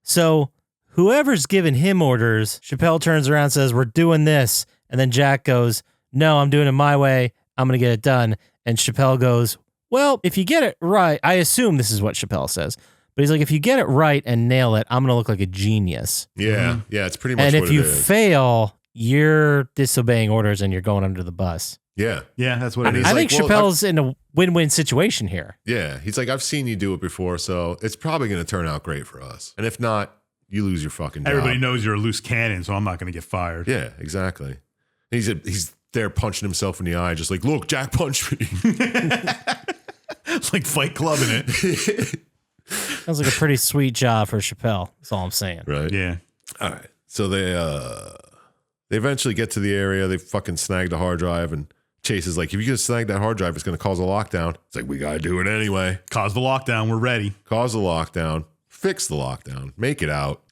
Speaker 1: So whoever's giving him orders, Chappelle turns around and says, we're doing this. And then Jack goes, no, I'm doing it my way. I'm going to get it done. And Chappelle goes, well, if you get it right, I assume this is what Chappelle says. But he's like, if you get it right and nail it, I'm going to look like a genius.
Speaker 2: Yeah. Yeah. It's pretty much
Speaker 1: And
Speaker 2: what
Speaker 1: if
Speaker 2: it
Speaker 1: you
Speaker 2: is.
Speaker 1: fail, you're disobeying orders and you're going under the bus.
Speaker 2: Yeah.
Speaker 3: Yeah, that's what it
Speaker 2: And
Speaker 3: is.
Speaker 2: he's
Speaker 1: I think
Speaker 2: like, well,
Speaker 1: Chappelle's in a win-win situation here.
Speaker 2: Yeah. He's like, I've seen you do it before, so it's probably going to turn out great for us. And if not, you lose your fucking job.
Speaker 3: Everybody knows you're a loose cannon, so I'm not going to get fired.
Speaker 2: Yeah, exactly. And he's there punching himself in the eye, just like, look, Jack punched me.
Speaker 3: It's like Fight Club in it.
Speaker 1: Sounds like a pretty sweet job for Chappelle. That's all I'm saying.
Speaker 2: Right.
Speaker 3: Yeah.
Speaker 2: All right. So they eventually get to the area. They fucking snag the hard drive, and Chase is like, if you just snag that hard drive, it's going to cause a lockdown. It's like, we got to do it anyway.
Speaker 3: Cause the lockdown. We're ready.
Speaker 2: Cause the lockdown. Fix the lockdown. Make it out.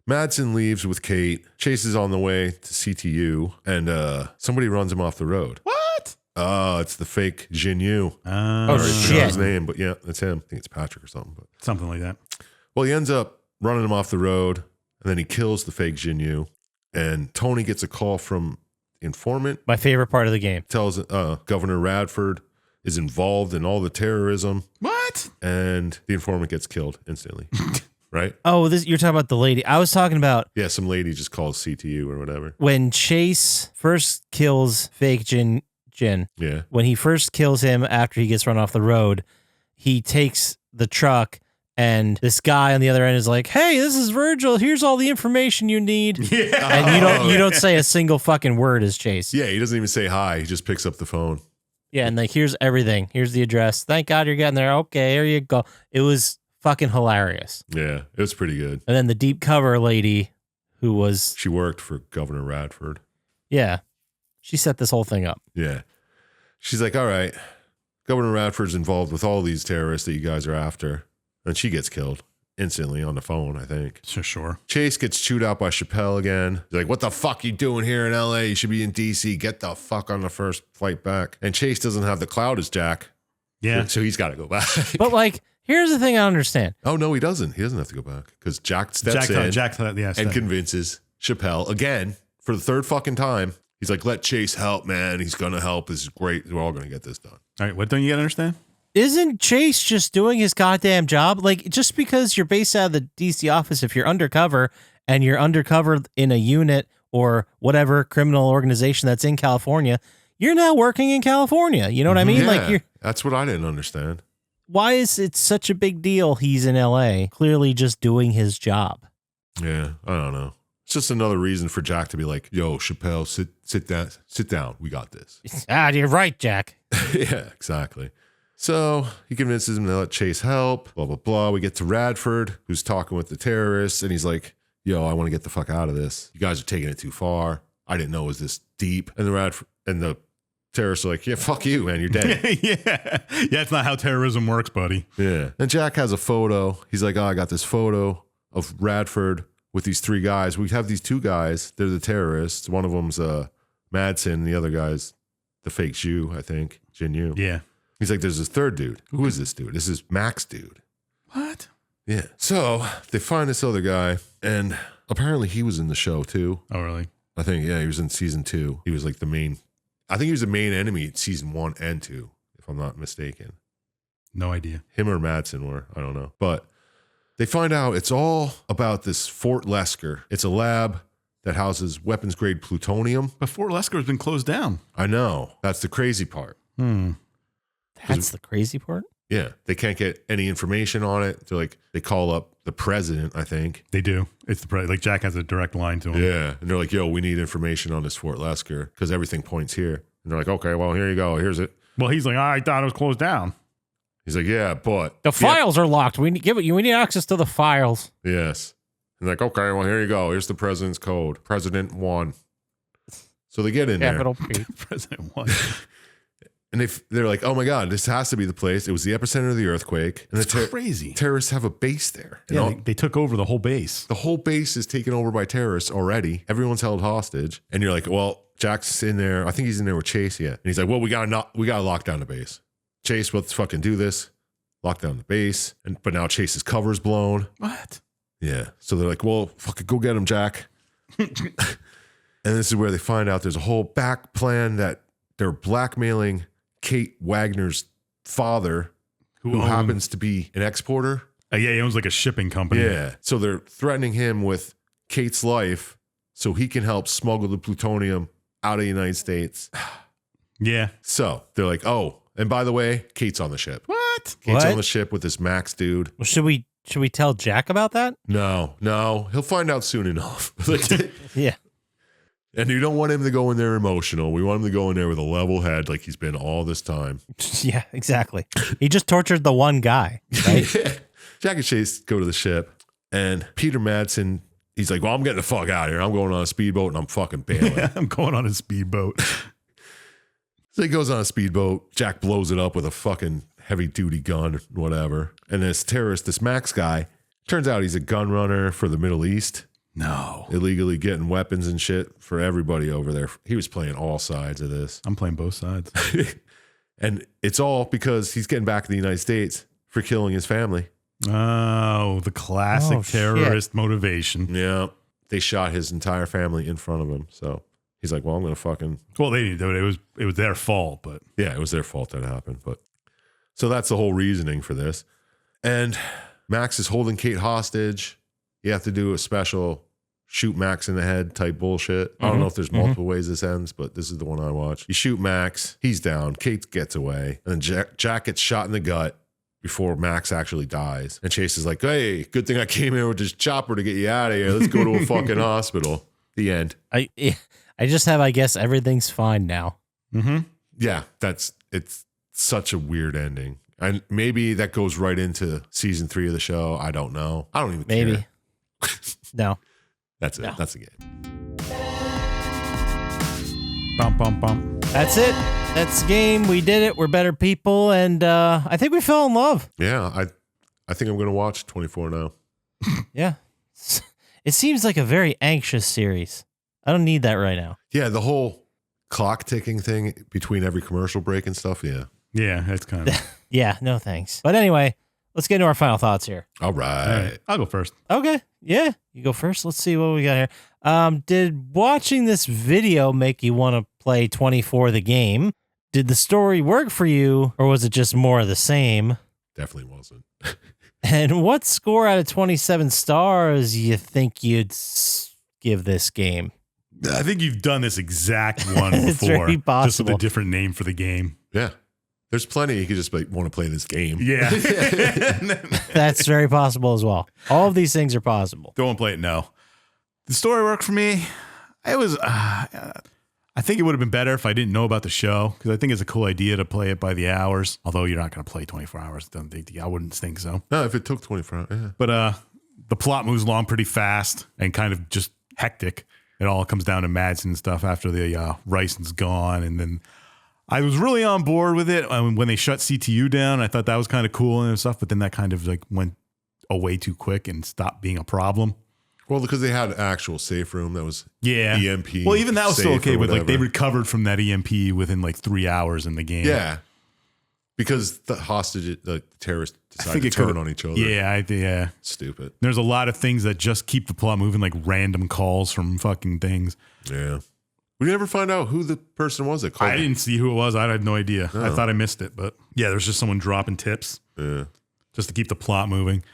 Speaker 2: Madsen leaves with Kate. Chase is on the way to CTU, and somebody runs him off the road.
Speaker 3: What?
Speaker 2: Oh, it's the fake Jin Yu.
Speaker 1: Oh,
Speaker 2: I already forgot
Speaker 1: shit.
Speaker 2: his name, but yeah, that's him. I think it's Patrick or something. But
Speaker 3: Something like that.
Speaker 2: well, he ends up running him off the road, and then he kills the fake Jin Yu. And Tony gets a call from informant,
Speaker 1: My favorite part of the game.
Speaker 2: tells Governor Radford is involved in all the terrorism,
Speaker 3: What?
Speaker 2: and the informant gets killed instantly. Right?
Speaker 1: Oh, you're talking about the lady. I was talking about
Speaker 2: Yeah, some lady just calls CTU or whatever.
Speaker 1: when Chase first kills fake Jin.
Speaker 2: Yeah.
Speaker 1: When he first kills him after he gets run off the road, he takes the truck, and this guy on the other end is like, hey, this is Virgil. Here's all the information you need.
Speaker 3: Yeah.
Speaker 1: And you don't say a single fucking word as Chase.
Speaker 2: Yeah, he doesn't even say hi. He just picks up the phone.
Speaker 1: Yeah, and like, here's everything. Here's the address. Thank God you're getting there. Okay, here you go. It was fucking hilarious.
Speaker 2: Yeah, it was pretty good.
Speaker 1: And then the deep cover lady who was,
Speaker 2: She worked for Governor Radford.
Speaker 1: yeah, she set this whole thing up.
Speaker 2: Yeah. She's like, all right, Governor Radford's involved with all these terrorists that you guys are after. And she gets killed instantly on the phone, I think.
Speaker 3: Sure.
Speaker 2: Chase gets chewed out by Chappelle again. He's like, what the fuck you doing here in LA? You should be in DC. Get the fuck on the first flight back. And Chase doesn't have the clout as Jack.
Speaker 3: Yeah.
Speaker 2: So he's got to go back.
Speaker 1: But like, here's the thing I understand.
Speaker 2: Oh, no, he doesn't. He doesn't have to go back because Jack steps in and convinces Chappelle again for the third fucking time. He's like, let Chase help, man. He's going to help. This is great. We're all going to get this done.
Speaker 3: All right. What don't you gotta understand?
Speaker 1: Isn't Chase just doing his goddamn job? Like, just because you're based out of the DC office, if you're undercover and you're undercover in a unit or whatever criminal organization that's in California, you're now working in California. You know what I mean?
Speaker 2: Yeah,
Speaker 1: Like,
Speaker 2: that's what I didn't understand.
Speaker 1: why is it such a big deal he's in LA, clearly just doing his job?
Speaker 2: Yeah, I don't know. It's just another reason for Jack to be like, yo, Chappelle, sit down. We got this.
Speaker 1: You're right, Jack.
Speaker 2: Yeah, exactly. So he convinces him to let Chase help, blah, blah, blah. We get to Radford, who's talking with the terrorists, and he's like, yo, I want to get the fuck out of this. You guys are taking it too far. I didn't know it was this deep. And the terrorists are like, yeah, fuck you, man. You're dead.
Speaker 3: Yeah, it's not how terrorism works, buddy.
Speaker 2: Yeah. And Jack has a photo. He's like, oh, I got this photo of Radford with these three guys. We have these two guys. They're the terrorists. One of them's Madsen. The other guy's the fake Jew, I think. Jin Yu.
Speaker 3: Yeah.
Speaker 2: He's like, there's this third dude. Who is this dude? This is Mac's dude.
Speaker 3: What?
Speaker 2: Yeah. So they find this other guy, and apparently he was in the show too.
Speaker 3: Oh, really?
Speaker 2: I think, yeah, he was in season 2. He was like I think he was the main enemy in season 1 and 2, if I'm not mistaken.
Speaker 3: No idea.
Speaker 2: Him or Madsen were, I don't know. But they find out it's all about this Fort Lesker. It's a lab that houses weapons grade plutonium.
Speaker 3: But Fort Lesker has been closed down.
Speaker 2: I know. That's the crazy part.
Speaker 1: That's the crazy part?
Speaker 2: Yeah. They can't get any information on it. They're like, they call up the president, I think.
Speaker 3: They do. It's the like Jack has a direct line to him.
Speaker 2: Yeah. And they're like, yo, we need information on this Fort Lesker because everything points here. And they're like, okay, well, here you go. Here's it.
Speaker 3: Well, he's like, I thought it was closed down.
Speaker 2: He's like, yeah, but
Speaker 1: The files are locked. We need access to the files.
Speaker 2: Yes. And like, okay, well, here you go. Here's the president's code. President 1. So they get in
Speaker 1: Capital
Speaker 2: there.
Speaker 1: P.
Speaker 3: President 1.
Speaker 2: And they're like, oh my God, this has to be the place. It was the epicenter of the earthquake. And
Speaker 3: It's crazy.
Speaker 2: terrorists have a base there. And
Speaker 3: Yeah, they took over the whole base.
Speaker 2: the whole base is taken over by terrorists already. Everyone's held hostage. And you're like, well, Jack's in there. I think he's in there with Chase. Yeah. And he's like, well, we gotta lock down the base. Chase, let's fucking do this. Lock down the base. But now Chase's cover's blown.
Speaker 3: What?
Speaker 2: Yeah. So they're like, well, fucking go get him, Jack. And this is where they find out there's a whole back plan that they're blackmailing Kate Wagner's father, who happens to be an exporter.
Speaker 3: Yeah, he owns like a shipping company.
Speaker 2: Yeah. So they're threatening him with Kate's life so he can help smuggle the plutonium out of the United States.
Speaker 3: Yeah.
Speaker 2: So they're like, oh, and by the way, Kate's on the ship.
Speaker 3: What?
Speaker 2: Kate's
Speaker 1: What?
Speaker 2: on the ship with this Max dude.
Speaker 1: Well, should we tell Jack about that?
Speaker 2: No. He'll find out soon enough.
Speaker 1: Yeah.
Speaker 2: And you don't want him to go in there emotional. We want him to go in there with a level head like he's been all this time.
Speaker 1: Yeah, exactly. He just tortured the one guy, right?
Speaker 2: Jack and Chase go to the ship, and Peter Madsen, he's like, well, I'm getting the fuck out of here. I'm going on a speedboat, and I'm fucking bailing.
Speaker 3: I'm going on a speedboat.
Speaker 2: So he goes on a speedboat. Jack blows it up with a fucking heavy-duty gun, whatever. And this terrorist, this Max guy, turns out he's a gun runner for the Middle East.
Speaker 3: No.
Speaker 2: Illegally getting weapons and shit for everybody over there. He was playing all sides of this.
Speaker 3: I'm playing both sides.
Speaker 2: And it's all because he's getting back to the United States for killing his family.
Speaker 3: Oh, the classic terrorist motivation.
Speaker 2: Yeah. They shot his entire family in front of him. So he's like, well, I'm going to fucking.
Speaker 3: Well, they didn't do it. It was their fault, but.
Speaker 2: Yeah, it was their fault that happened. But so that's the whole reasoning for this. And Max is holding Kate hostage. You have to do a special shoot Max in the head type bullshit. I don't know if there's multiple ways this ends, but this is the one I watched. You shoot Max, he's down, Kate gets away, and then Jack gets shot in the gut before Max actually dies. And Chase is like, hey, good thing I came here with this chopper to get you out of here. Let's go to a fucking hospital. The end.
Speaker 1: I just have, I guess, everything's fine now.
Speaker 3: Mm-hmm.
Speaker 2: Yeah, it's such a weird ending. And maybe that goes right into season 3 of the show. I don't know. I don't even care.
Speaker 1: No.
Speaker 2: That's it.
Speaker 1: No.
Speaker 2: That's the game.
Speaker 3: Bum, bum, bum.
Speaker 1: That's it. That's the game. We did it. We're better people. And I think we fell in love.
Speaker 2: Yeah, I think I'm going to watch 24 now.
Speaker 1: Yeah. It seems like a very anxious series. I don't need that right now.
Speaker 2: Yeah, the whole clock ticking thing between every commercial break and stuff. Yeah.
Speaker 3: Yeah, that's kind of.
Speaker 1: Yeah, no thanks. But anyway, let's get into our final thoughts here.
Speaker 2: All right.
Speaker 3: I'll go first.
Speaker 1: Okay. Yeah, you go first. Let's see what we got here. Did watching this video make you want to play 24 the game? Did the story work for you, or was it just more of the same?
Speaker 2: Definitely wasn't.
Speaker 1: And what score out of 27 stars you think you'd give this game?
Speaker 3: I think you've done this exact one
Speaker 1: It's
Speaker 3: before.
Speaker 1: very
Speaker 3: Just with
Speaker 1: possible.
Speaker 3: a different name for the game.
Speaker 2: Yeah. There's plenty you could just want to play this game.
Speaker 3: Yeah.
Speaker 1: That's very possible as well. All of these things are possible.
Speaker 3: Don't want to play it, no. The story worked for me. It was, I think it would have been better if I didn't know about the show, because I think it's a cool idea to play it by the hours, although you're not going to play 24 hours. I wouldn't think so.
Speaker 2: No, if it took 24 hours, yeah.
Speaker 3: But the plot moves along pretty fast and kind of just hectic. It all comes down to Madsen and stuff after the Rison's gone. And then I was really on board with it when they shut CTU down. I thought that was kind of cool and stuff, but then that kind of like went away too quick and stopped being a problem.
Speaker 2: Well, because they had an actual safe room that was EMP.
Speaker 3: Well, even that was still
Speaker 2: safe
Speaker 3: okay,
Speaker 2: or
Speaker 3: but like they
Speaker 2: whatever.
Speaker 3: recovered from that EMP within like 3 hours in the game.
Speaker 2: Yeah. Because the hostage, the terrorists decided to turn on each other.
Speaker 3: Yeah.
Speaker 2: Stupid.
Speaker 3: There's a lot of things that just keep the plot moving, like random calls from fucking things.
Speaker 2: Yeah. We never find out who the person was that called.
Speaker 3: I didn't see who it was. I had no idea. I
Speaker 2: Oh.
Speaker 3: thought I missed it, but yeah, there's just someone dropping tips
Speaker 2: Yeah.
Speaker 3: just to keep the plot moving.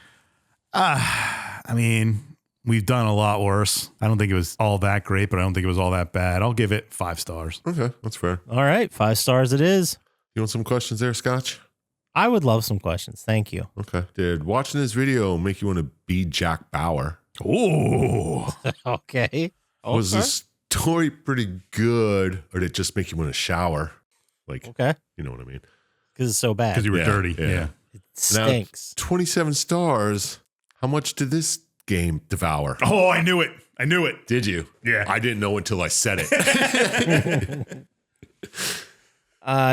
Speaker 3: I mean, we've done a lot worse. I don't think it was all that great, but I don't think it was all that bad. I'll give it 5 stars.
Speaker 2: Okay. That's fair.
Speaker 1: All right, 5 stars it is.
Speaker 2: You want some questions there, Scotch?
Speaker 1: I would love some questions. Thank you.
Speaker 2: Okay. Did watching this video make you want to be Jack Bauer?
Speaker 3: Oh,
Speaker 1: Okay.
Speaker 2: Was the story pretty good, or did it just make you want to shower? Like,
Speaker 1: Okay.
Speaker 2: you know what I mean?
Speaker 1: Because it's so bad.
Speaker 3: because you were
Speaker 2: Yeah,
Speaker 3: dirty.
Speaker 2: yeah.
Speaker 3: Yeah.
Speaker 1: It stinks.
Speaker 2: 27 stars. How much did this game devour?
Speaker 3: Oh, I knew it.
Speaker 2: Did you?
Speaker 3: Yeah.
Speaker 2: I didn't know until I said it.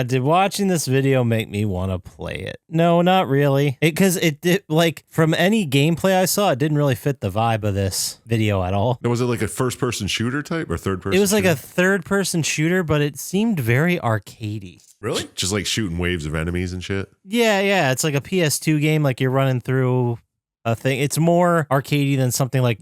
Speaker 1: Did watching this video make me want to play it? No, not really. Because it like from any gameplay I saw, it didn't really fit the vibe of this video at all.
Speaker 2: Now, was it like a first-person shooter type or third-person?
Speaker 1: It was like a
Speaker 2: shooter?
Speaker 1: third-person shooter, but it seemed very arcadey.
Speaker 3: Really?
Speaker 2: Just like shooting waves of enemies and shit.
Speaker 1: Yeah. It's like a PS2 game, like you're running through a thing. It's more arcadey than something like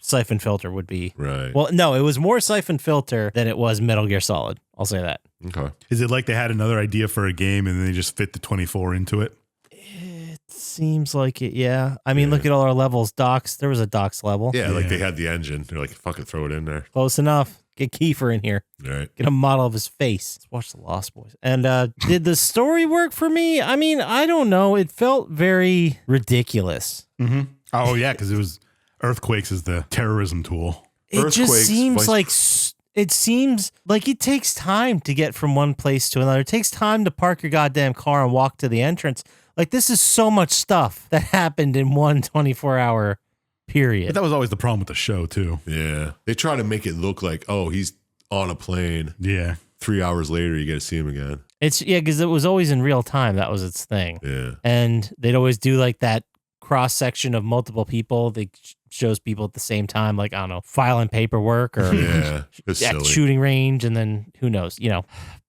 Speaker 1: Siphon Filter would be.
Speaker 2: Right.
Speaker 1: Well, no, it was more Siphon Filter than it was Metal Gear Solid. I'll say that.
Speaker 2: Okay.
Speaker 3: Is it like they had another idea for a game and then they just fit the 24 into it?
Speaker 1: It seems like it, yeah. I mean,
Speaker 2: Yeah.
Speaker 1: look at all our levels. Docks, there was a Docks level.
Speaker 2: Yeah, like
Speaker 3: Yeah.
Speaker 2: they had the engine. They're like, fuck it, throw it in there.
Speaker 1: Close enough. Get Kiefer in here.
Speaker 2: All right.
Speaker 1: Get a model of his face. Let's watch The Lost Boys. And did the story work for me? I mean, I don't know. It felt very ridiculous.
Speaker 3: Mm-hmm. Oh, yeah, because it was Earthquakes is the terrorism tool.
Speaker 1: It just
Speaker 2: Earthquakes,
Speaker 1: seems
Speaker 2: vice-
Speaker 1: it seems like it takes time to get from one place to another. It takes time to park your goddamn car and walk to the entrance. Like, this is so much stuff that happened in one 24-hour
Speaker 3: But
Speaker 1: period.
Speaker 3: that was always the problem with the show, too.
Speaker 2: Yeah. They try to make it look like, oh, he's on a plane.
Speaker 3: Yeah.
Speaker 2: 3 hours later, you get to see him again.
Speaker 1: It's because it was always in real time. That was its thing.
Speaker 2: Yeah.
Speaker 1: And they'd always do like that cross section of multiple people. They shows people at the same time, like, I don't know, filing paperwork or
Speaker 2: Yeah. It's
Speaker 1: at
Speaker 2: silly.
Speaker 1: shooting range, and then who knows,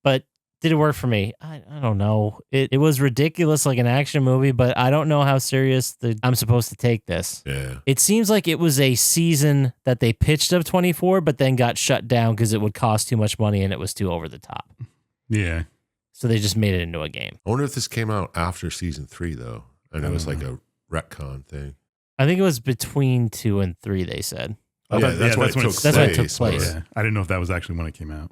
Speaker 1: But did it work for me? I don't know. It was ridiculous, like an action movie, but I don't know how serious I'm supposed to take this.
Speaker 2: Yeah.
Speaker 1: It seems like it was a season that they pitched of 24, but then got shut down because it would cost too much money and it was too over the top.
Speaker 3: Yeah.
Speaker 1: So they just made it into a game.
Speaker 2: I wonder if this came out after season 3, though. And it was like a retcon thing.
Speaker 1: I think it was between 2 and 3, they said.
Speaker 2: Oh, yeah, that's when it took
Speaker 1: That's when it took place.
Speaker 3: Yeah. I didn't know if that was actually when it came out.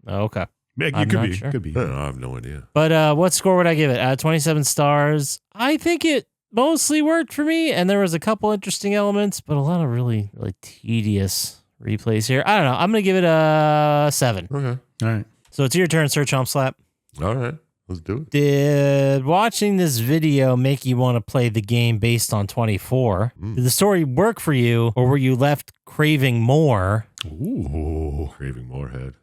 Speaker 1: Oh, okay.
Speaker 3: Yeah, it
Speaker 1: I'm
Speaker 3: could
Speaker 1: not
Speaker 3: be.
Speaker 1: sure.
Speaker 3: Could be.
Speaker 2: I don't know. I have no idea.
Speaker 1: But what score would I give it? 27 stars. I think it mostly worked for me, and there was a couple interesting elements, but a lot of really, really tedious replays here. I don't know. I'm going to give it a 7.
Speaker 2: Okay.
Speaker 3: All right.
Speaker 1: So it's your turn, Sir Chump Slap.
Speaker 2: All right. Let's do it.
Speaker 1: Did watching this video make you want to play the game based on 24? Did the story work for you, or were you left craving more?
Speaker 3: Ooh.
Speaker 2: Craving more head.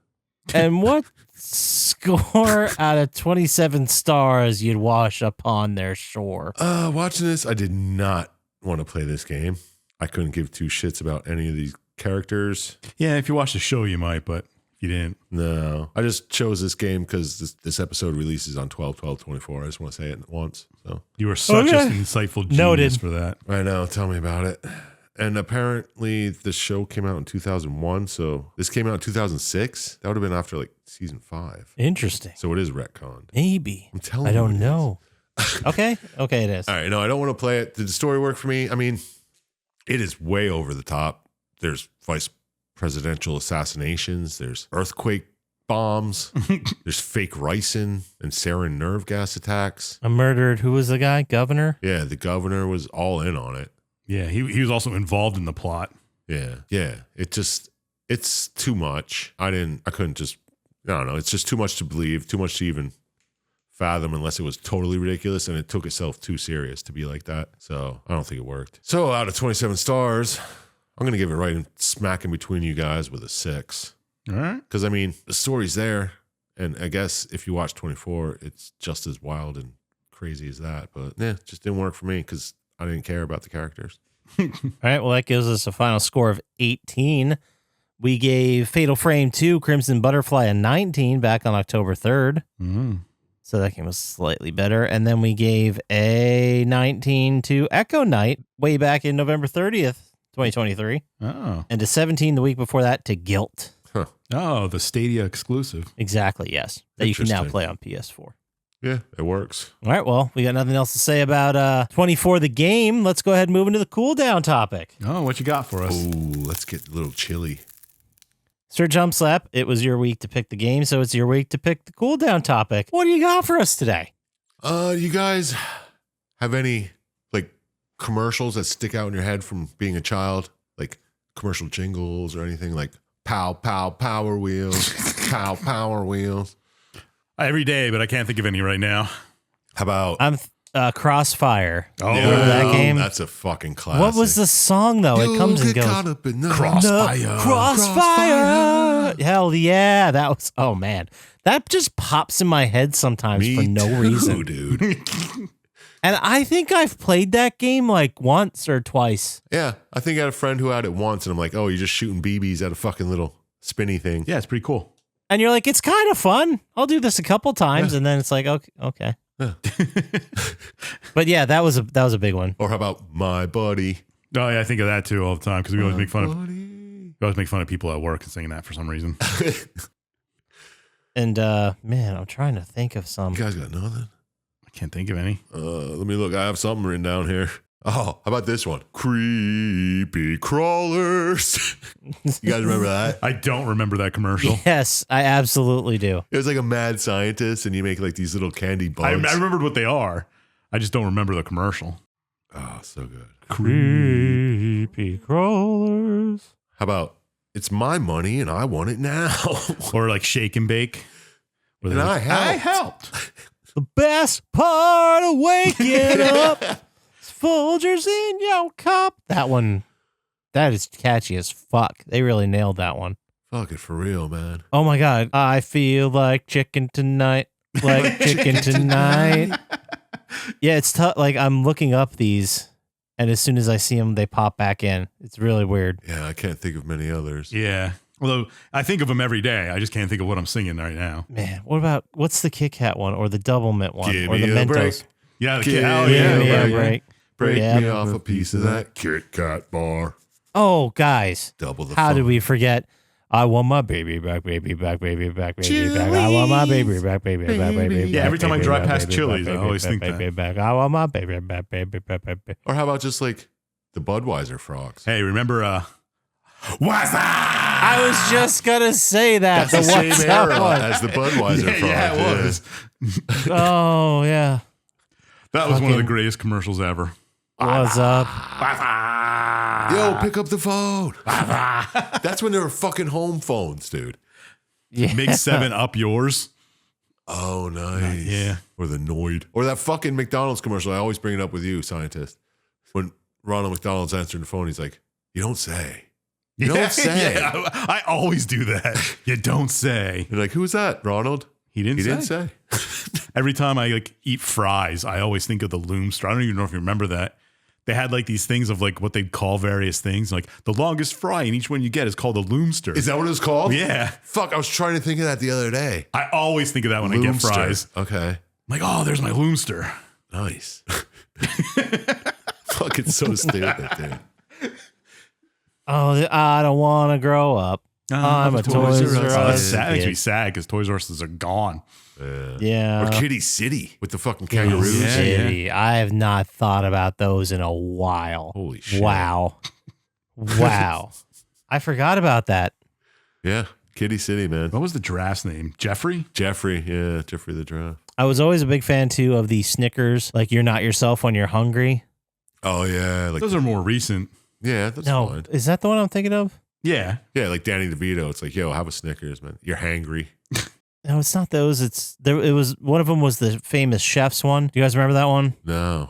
Speaker 1: And what score out of 27 stars you'd wash upon their shore?
Speaker 2: Watching this, I did not want to play this game. I couldn't give two shits about any of these characters.
Speaker 3: Yeah, if you watch the show, you might, but You didn't.
Speaker 2: No, I just chose this game because this episode releases on 12/12/24. I just want to say it once. So
Speaker 3: You were such
Speaker 1: Okay.
Speaker 3: an insightful genius
Speaker 1: Noted.
Speaker 3: for that.
Speaker 2: I know. Tell me about it. And apparently, the show came out in 2001. So this came out in 2006. That would have been after like season 5.
Speaker 1: Interesting.
Speaker 2: So it is retconned.
Speaker 1: Maybe.
Speaker 2: I'm telling
Speaker 1: I
Speaker 2: you.
Speaker 1: don't
Speaker 2: it is.
Speaker 1: know. Okay. Okay, it is.
Speaker 2: All right. No, I don't want to play it. Did the story work for me? I mean, it is way over the top. There's vice presidential assassinations. There's earthquake bombs. There's fake ricin and sarin nerve gas attacks.
Speaker 1: I murdered, who was the guy? Governor?
Speaker 2: Yeah, the governor was all in on it.
Speaker 3: Yeah, he was also involved in the plot.
Speaker 2: Yeah. It's too much. I don't know. It's just too much to believe, too much to even fathom unless it was totally ridiculous and it took itself too serious to be like that. So I don't think it worked. So out of 27 stars, I'm going to give it right smack in between you guys with a 6.
Speaker 3: All right.
Speaker 2: Because, I mean, the story's there. And I guess if you watch 24, it's just as wild and crazy as that. But yeah, it just didn't work for me because I didn't care about the characters.
Speaker 1: All right. Well, that gives us a final score of 18. We gave Fatal Frame 2 Crimson Butterfly a 19 back on October 3rd.
Speaker 3: Mm.
Speaker 1: So that game was slightly better. And then we gave a 19 to Echo Knight way back in November 30th, 2023.
Speaker 3: Oh.
Speaker 1: And a 17 the week before that to Guilt.
Speaker 3: Oh, the Stadia exclusive.
Speaker 1: Exactly, yes. That you can now
Speaker 2: Interesting.
Speaker 1: play on PS4.
Speaker 2: Yeah, it works.
Speaker 1: All right, well, we got nothing else to say about 24 the game. Let's go ahead and move into the cooldown topic.
Speaker 3: Oh, what you got for us?
Speaker 2: Oh, let's get a little chilly.
Speaker 1: Sir Chump Slap, it was your week to pick the game, so it's your week to pick the cooldown topic. What do you got for us today?
Speaker 2: You guys have any like commercials that stick out in your head from being a child? Like commercial jingles or anything like pow, pow, power wheels, pow, power wheels.
Speaker 3: Every day, but I can't think of any right now.
Speaker 2: How about
Speaker 1: I'm Crossfire.
Speaker 3: Oh,
Speaker 1: Remember that game?
Speaker 2: That's a fucking classic.
Speaker 1: What was the song, though? It comes and
Speaker 2: get
Speaker 1: goes.
Speaker 2: caught up in the
Speaker 3: Crossfire.
Speaker 1: Crossfire. Hell yeah. That was, oh man. That just pops in my head sometimes
Speaker 2: Me
Speaker 1: for no
Speaker 2: too,
Speaker 1: reason.
Speaker 2: dude.
Speaker 1: And I think I've played that game like once or twice.
Speaker 2: Yeah, I think I had a friend who had it once, and I'm like, oh, you're just shooting BBs at a fucking little spinny thing.
Speaker 3: Yeah, it's pretty cool.
Speaker 1: And you're like, it's kind of fun. I'll do this a couple times. And then it's like, okay.
Speaker 2: Yeah.
Speaker 1: But yeah, that was a big one.
Speaker 2: Or how about my buddy?
Speaker 3: Oh, yeah, I think of that too all the time because we always make fun of
Speaker 2: Buddy.
Speaker 3: we always make fun of people at work and singing that for some reason.
Speaker 1: And man, I'm trying to think of some.
Speaker 2: You guys got nothing?
Speaker 3: I can't think of any.
Speaker 2: Let me look. I have something written down here. Oh, how about this one? Creepy crawlers. You guys remember that?
Speaker 3: I don't remember that commercial.
Speaker 1: Yes, I absolutely do.
Speaker 2: It was like a mad scientist, and you make like these little candy
Speaker 3: I
Speaker 2: bugs.
Speaker 3: remembered what they are. I just don't remember the commercial.
Speaker 2: Oh, so good.
Speaker 1: Creepy crawlers.
Speaker 2: How about it's my money and I want it now?
Speaker 3: Or like Shake and Bake. Where
Speaker 2: And
Speaker 3: they're
Speaker 2: I
Speaker 3: like,
Speaker 2: helped.
Speaker 1: The best part of waking up is Folgers in your cup. That one, that is catchy as fuck. They really nailed that one.
Speaker 2: Fuck it for real, man.
Speaker 1: Oh my God. I feel like chicken tonight. Like chicken tonight. Yeah, it's tough. Like I'm looking up these, and as soon as I see them, they pop back in. It's really weird.
Speaker 2: Yeah, I can't think of many others.
Speaker 3: Yeah. Although I think of them every day. I just can't think of what I'm singing right now.
Speaker 1: Man, what's the Kit Kat one or the Double Mint one
Speaker 2: Give
Speaker 1: or the
Speaker 2: me a
Speaker 1: Mentos?
Speaker 2: break.
Speaker 3: Yeah, the
Speaker 2: Give
Speaker 3: kid. Oh,
Speaker 2: me
Speaker 3: yeah.
Speaker 2: a
Speaker 1: Give me a
Speaker 2: break.
Speaker 1: break.
Speaker 2: Break
Speaker 1: Yeah.
Speaker 2: me off a piece of that Kit Kat bar.
Speaker 1: Oh, guys,
Speaker 2: Double the
Speaker 1: how
Speaker 2: fun.
Speaker 1: did we forget? I want my baby back, baby back, baby back, baby back. I want my baby back, baby back, baby back.
Speaker 3: Yeah, every time I
Speaker 1: baby
Speaker 3: drive
Speaker 1: back,
Speaker 3: past
Speaker 1: baby
Speaker 3: Chili's,
Speaker 1: back,
Speaker 3: I always
Speaker 1: baby
Speaker 3: think
Speaker 1: back,
Speaker 3: that.
Speaker 1: baby back. I want my baby back, baby back, baby.
Speaker 2: Or how about just like the Budweiser frogs?
Speaker 3: Hey, remember what's up?
Speaker 1: I was just gonna say that.
Speaker 2: That's the same
Speaker 1: What's
Speaker 2: era
Speaker 1: Up one.
Speaker 2: as the Budweiser frog.
Speaker 3: Yeah, it was.
Speaker 1: Oh yeah.
Speaker 3: That was one of the
Speaker 1: Fucking-
Speaker 3: greatest commercials ever.
Speaker 1: What's up?
Speaker 2: Yo, pick up the phone. That's when there were fucking home phones, dude.
Speaker 1: Yeah.
Speaker 3: Make 7 up yours.
Speaker 2: Oh, nice.
Speaker 3: Yeah.
Speaker 2: Or the Noid. Or that fucking McDonald's commercial. I always bring it up with you, Syintist. When Ronald McDonald's answering the phone, he's like, you don't say. You don't say.
Speaker 3: Yeah, I always do that. You don't say.
Speaker 2: You're like, who's that, Ronald?
Speaker 3: He didn't
Speaker 2: He
Speaker 3: say.
Speaker 2: didn't say.
Speaker 3: Every time I like eat fries, I always think of the Loom straw. I don't even know if you remember that. they had like these things of like what they'd call various things. Like the longest fry, and each one you get is called a loomster.
Speaker 2: Is that what it's called?
Speaker 3: Yeah.
Speaker 2: Fuck, I was trying to think of that the other day.
Speaker 3: I always think of that when I get
Speaker 2: Loomster.
Speaker 3: fries.
Speaker 2: Okay.
Speaker 3: I'm like, oh, there's my loomster.
Speaker 2: Nice. Fucking so stupid, dude.
Speaker 1: Oh, I don't want to grow up. I'm a Toys R Us.
Speaker 3: Oh, that's sad. That makes
Speaker 1: kid.
Speaker 3: me sad because Toys R Us are gone.
Speaker 1: Yeah.
Speaker 2: Or Kitty City with the fucking kangaroos.
Speaker 3: Yeah.
Speaker 1: Shitty. I have not thought about those in a while.
Speaker 2: Holy shit.
Speaker 1: Wow. Wow. I forgot about that.
Speaker 2: Yeah. Kitty City, man.
Speaker 3: What was the giraffe's name? Jeffrey?
Speaker 2: Jeffrey. Yeah. Jeffrey the giraffe.
Speaker 1: I was always a big fan too of the Snickers, like you're not yourself when you're hungry.
Speaker 2: Oh, yeah. Like,
Speaker 3: Those are more recent.
Speaker 2: yeah, that's
Speaker 1: No,
Speaker 2: fine.
Speaker 1: is that the one I'm thinking of?
Speaker 3: Yeah.
Speaker 2: Yeah, like Danny DeVito. It's like, yo, have a Snickers, man. You're hangry.
Speaker 1: No, it's not those. It's there. It was one of them was the famous chef's one. Do you guys remember that one?
Speaker 2: No.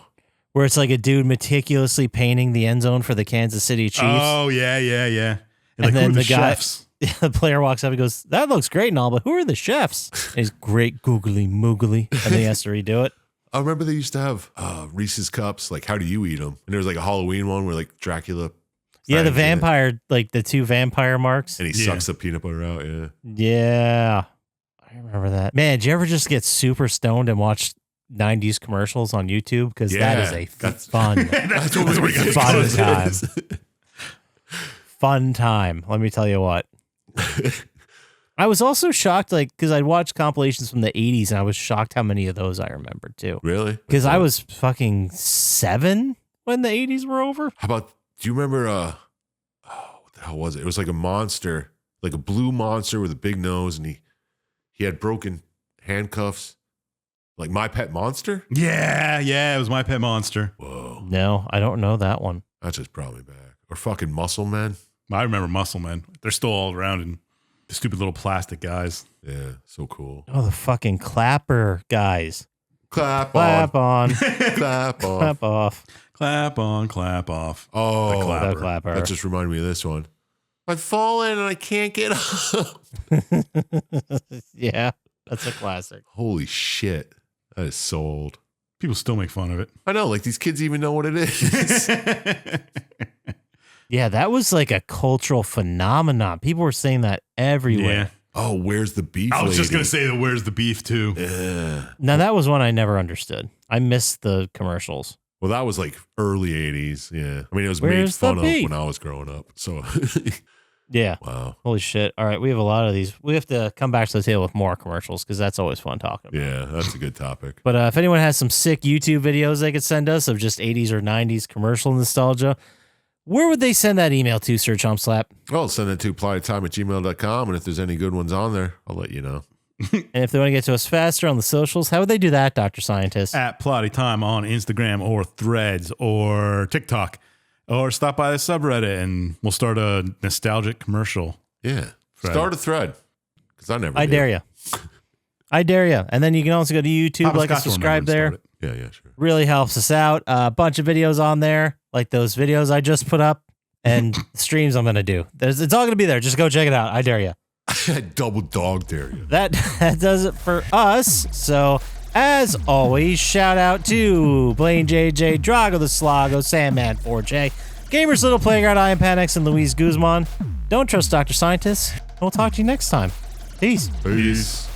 Speaker 1: Where it's like a dude meticulously painting the end zone for the Kansas City Chiefs.
Speaker 3: Oh, yeah.
Speaker 1: And
Speaker 3: like,
Speaker 1: then
Speaker 3: who are
Speaker 1: the guy-
Speaker 3: chefs?
Speaker 1: The player walks up and goes, "That looks great and all, but who are the chefs?" And he's great googly moogly, and then he has to redo it.
Speaker 2: I remember they used to have Reese's cups. Like, how do you eat them? And there was like a Halloween one where like Dracula.
Speaker 1: Yeah, the
Speaker 2: finds it,
Speaker 1: vampire, like the two vampire marks.
Speaker 2: And he
Speaker 3: Yeah.
Speaker 2: sucks the peanut butter out. Yeah.
Speaker 1: Yeah, I remember that. Man, did you ever just get super stoned and watch 90s commercials on YouTube? Because that is a
Speaker 2: that's-
Speaker 1: fun,
Speaker 3: That's what we got.
Speaker 1: fun time. Fun time. Let me tell you what. I was also shocked, like, because I'd watched compilations from the 80s, and I was shocked how many of those I remembered too.
Speaker 2: Really?
Speaker 1: Because I was fucking 7 when the 80s were over.
Speaker 2: How about, do you remember, what the hell was it? It was like a monster, like a blue monster with a big nose, and he had broken handcuffs. Like My Pet Monster?
Speaker 3: Yeah. It was My Pet Monster.
Speaker 2: Whoa.
Speaker 1: No, I don't know that one.
Speaker 2: That just brought me back. Or fucking Muscle Man.
Speaker 3: I remember Muscle Men. They're still all around and the stupid little plastic guys.
Speaker 2: Yeah, so cool.
Speaker 1: Oh, the fucking clapper guys.
Speaker 2: Clap
Speaker 1: Clap
Speaker 2: on.
Speaker 1: on.
Speaker 2: Clap on.
Speaker 1: Clap off.
Speaker 3: Clap on, clap off.
Speaker 2: Oh,
Speaker 3: The clapper.
Speaker 1: The clapper.
Speaker 2: that just reminded me of this one. I've fallen and I can't get up.
Speaker 1: Yeah, that's a classic.
Speaker 2: Holy shit. That is so old.
Speaker 3: People still make fun of it.
Speaker 2: I know, like these kids even know what it is.
Speaker 1: Yeah, that was like a cultural phenomenon. People were saying that everywhere.
Speaker 3: Yeah.
Speaker 2: Oh, where's the beef?
Speaker 3: I was just
Speaker 2: lady?
Speaker 3: going to say that where's the beef too?
Speaker 2: Yeah.
Speaker 1: Now, that was one I never understood. I missed the commercials.
Speaker 2: Well, that was like early 80s. Yeah. I mean, it was
Speaker 1: Where's
Speaker 2: made fun
Speaker 1: the
Speaker 2: of
Speaker 1: beef?
Speaker 2: when I was growing up. So,
Speaker 1: Yeah.
Speaker 2: wow.
Speaker 1: Holy shit. All right, we have a lot of these. We have to come back to the table with more commercials because that's always fun talking about.
Speaker 2: Yeah, that's a good topic.
Speaker 1: But if anyone has some sick YouTube videos they could send us of just 80s or 90s commercial nostalgia, where would they send that email to, Sir Chump Slap?
Speaker 2: Well, send it to plottytime@gmail.com. And if there's any good ones on there, I'll let you know.
Speaker 1: And if they want to get to us faster on the socials, how would they do that, Dr. Scientist?
Speaker 3: At Plotty Time on Instagram or Threads or TikTok. Or stop by the subreddit and we'll start a nostalgic commercial.
Speaker 2: Yeah.
Speaker 3: Thread.
Speaker 2: Start a thread. Because I never
Speaker 1: I
Speaker 2: did.
Speaker 1: dare you. I dare you. And then you can also go to YouTube, like and
Speaker 3: Poppascotch will
Speaker 1: subscribe
Speaker 3: remember to
Speaker 1: there.
Speaker 3: start it.
Speaker 2: Yeah, sure.
Speaker 1: Really helps us out. A bunch of videos on there, like those videos I just put up, and streams I'm going to do. It's all going to be there. Just go check it out. I dare you.
Speaker 2: I double dog dare you.
Speaker 1: That does it for us. So, as always, shout out to Blaine JJ, Drago the Slago, Sandman 4J, Gamers Little Playground, I Am Panex, and Luis Guzman. Don't trust Dr. Scientist. And we'll talk to you next time. Peace.
Speaker 2: Peace.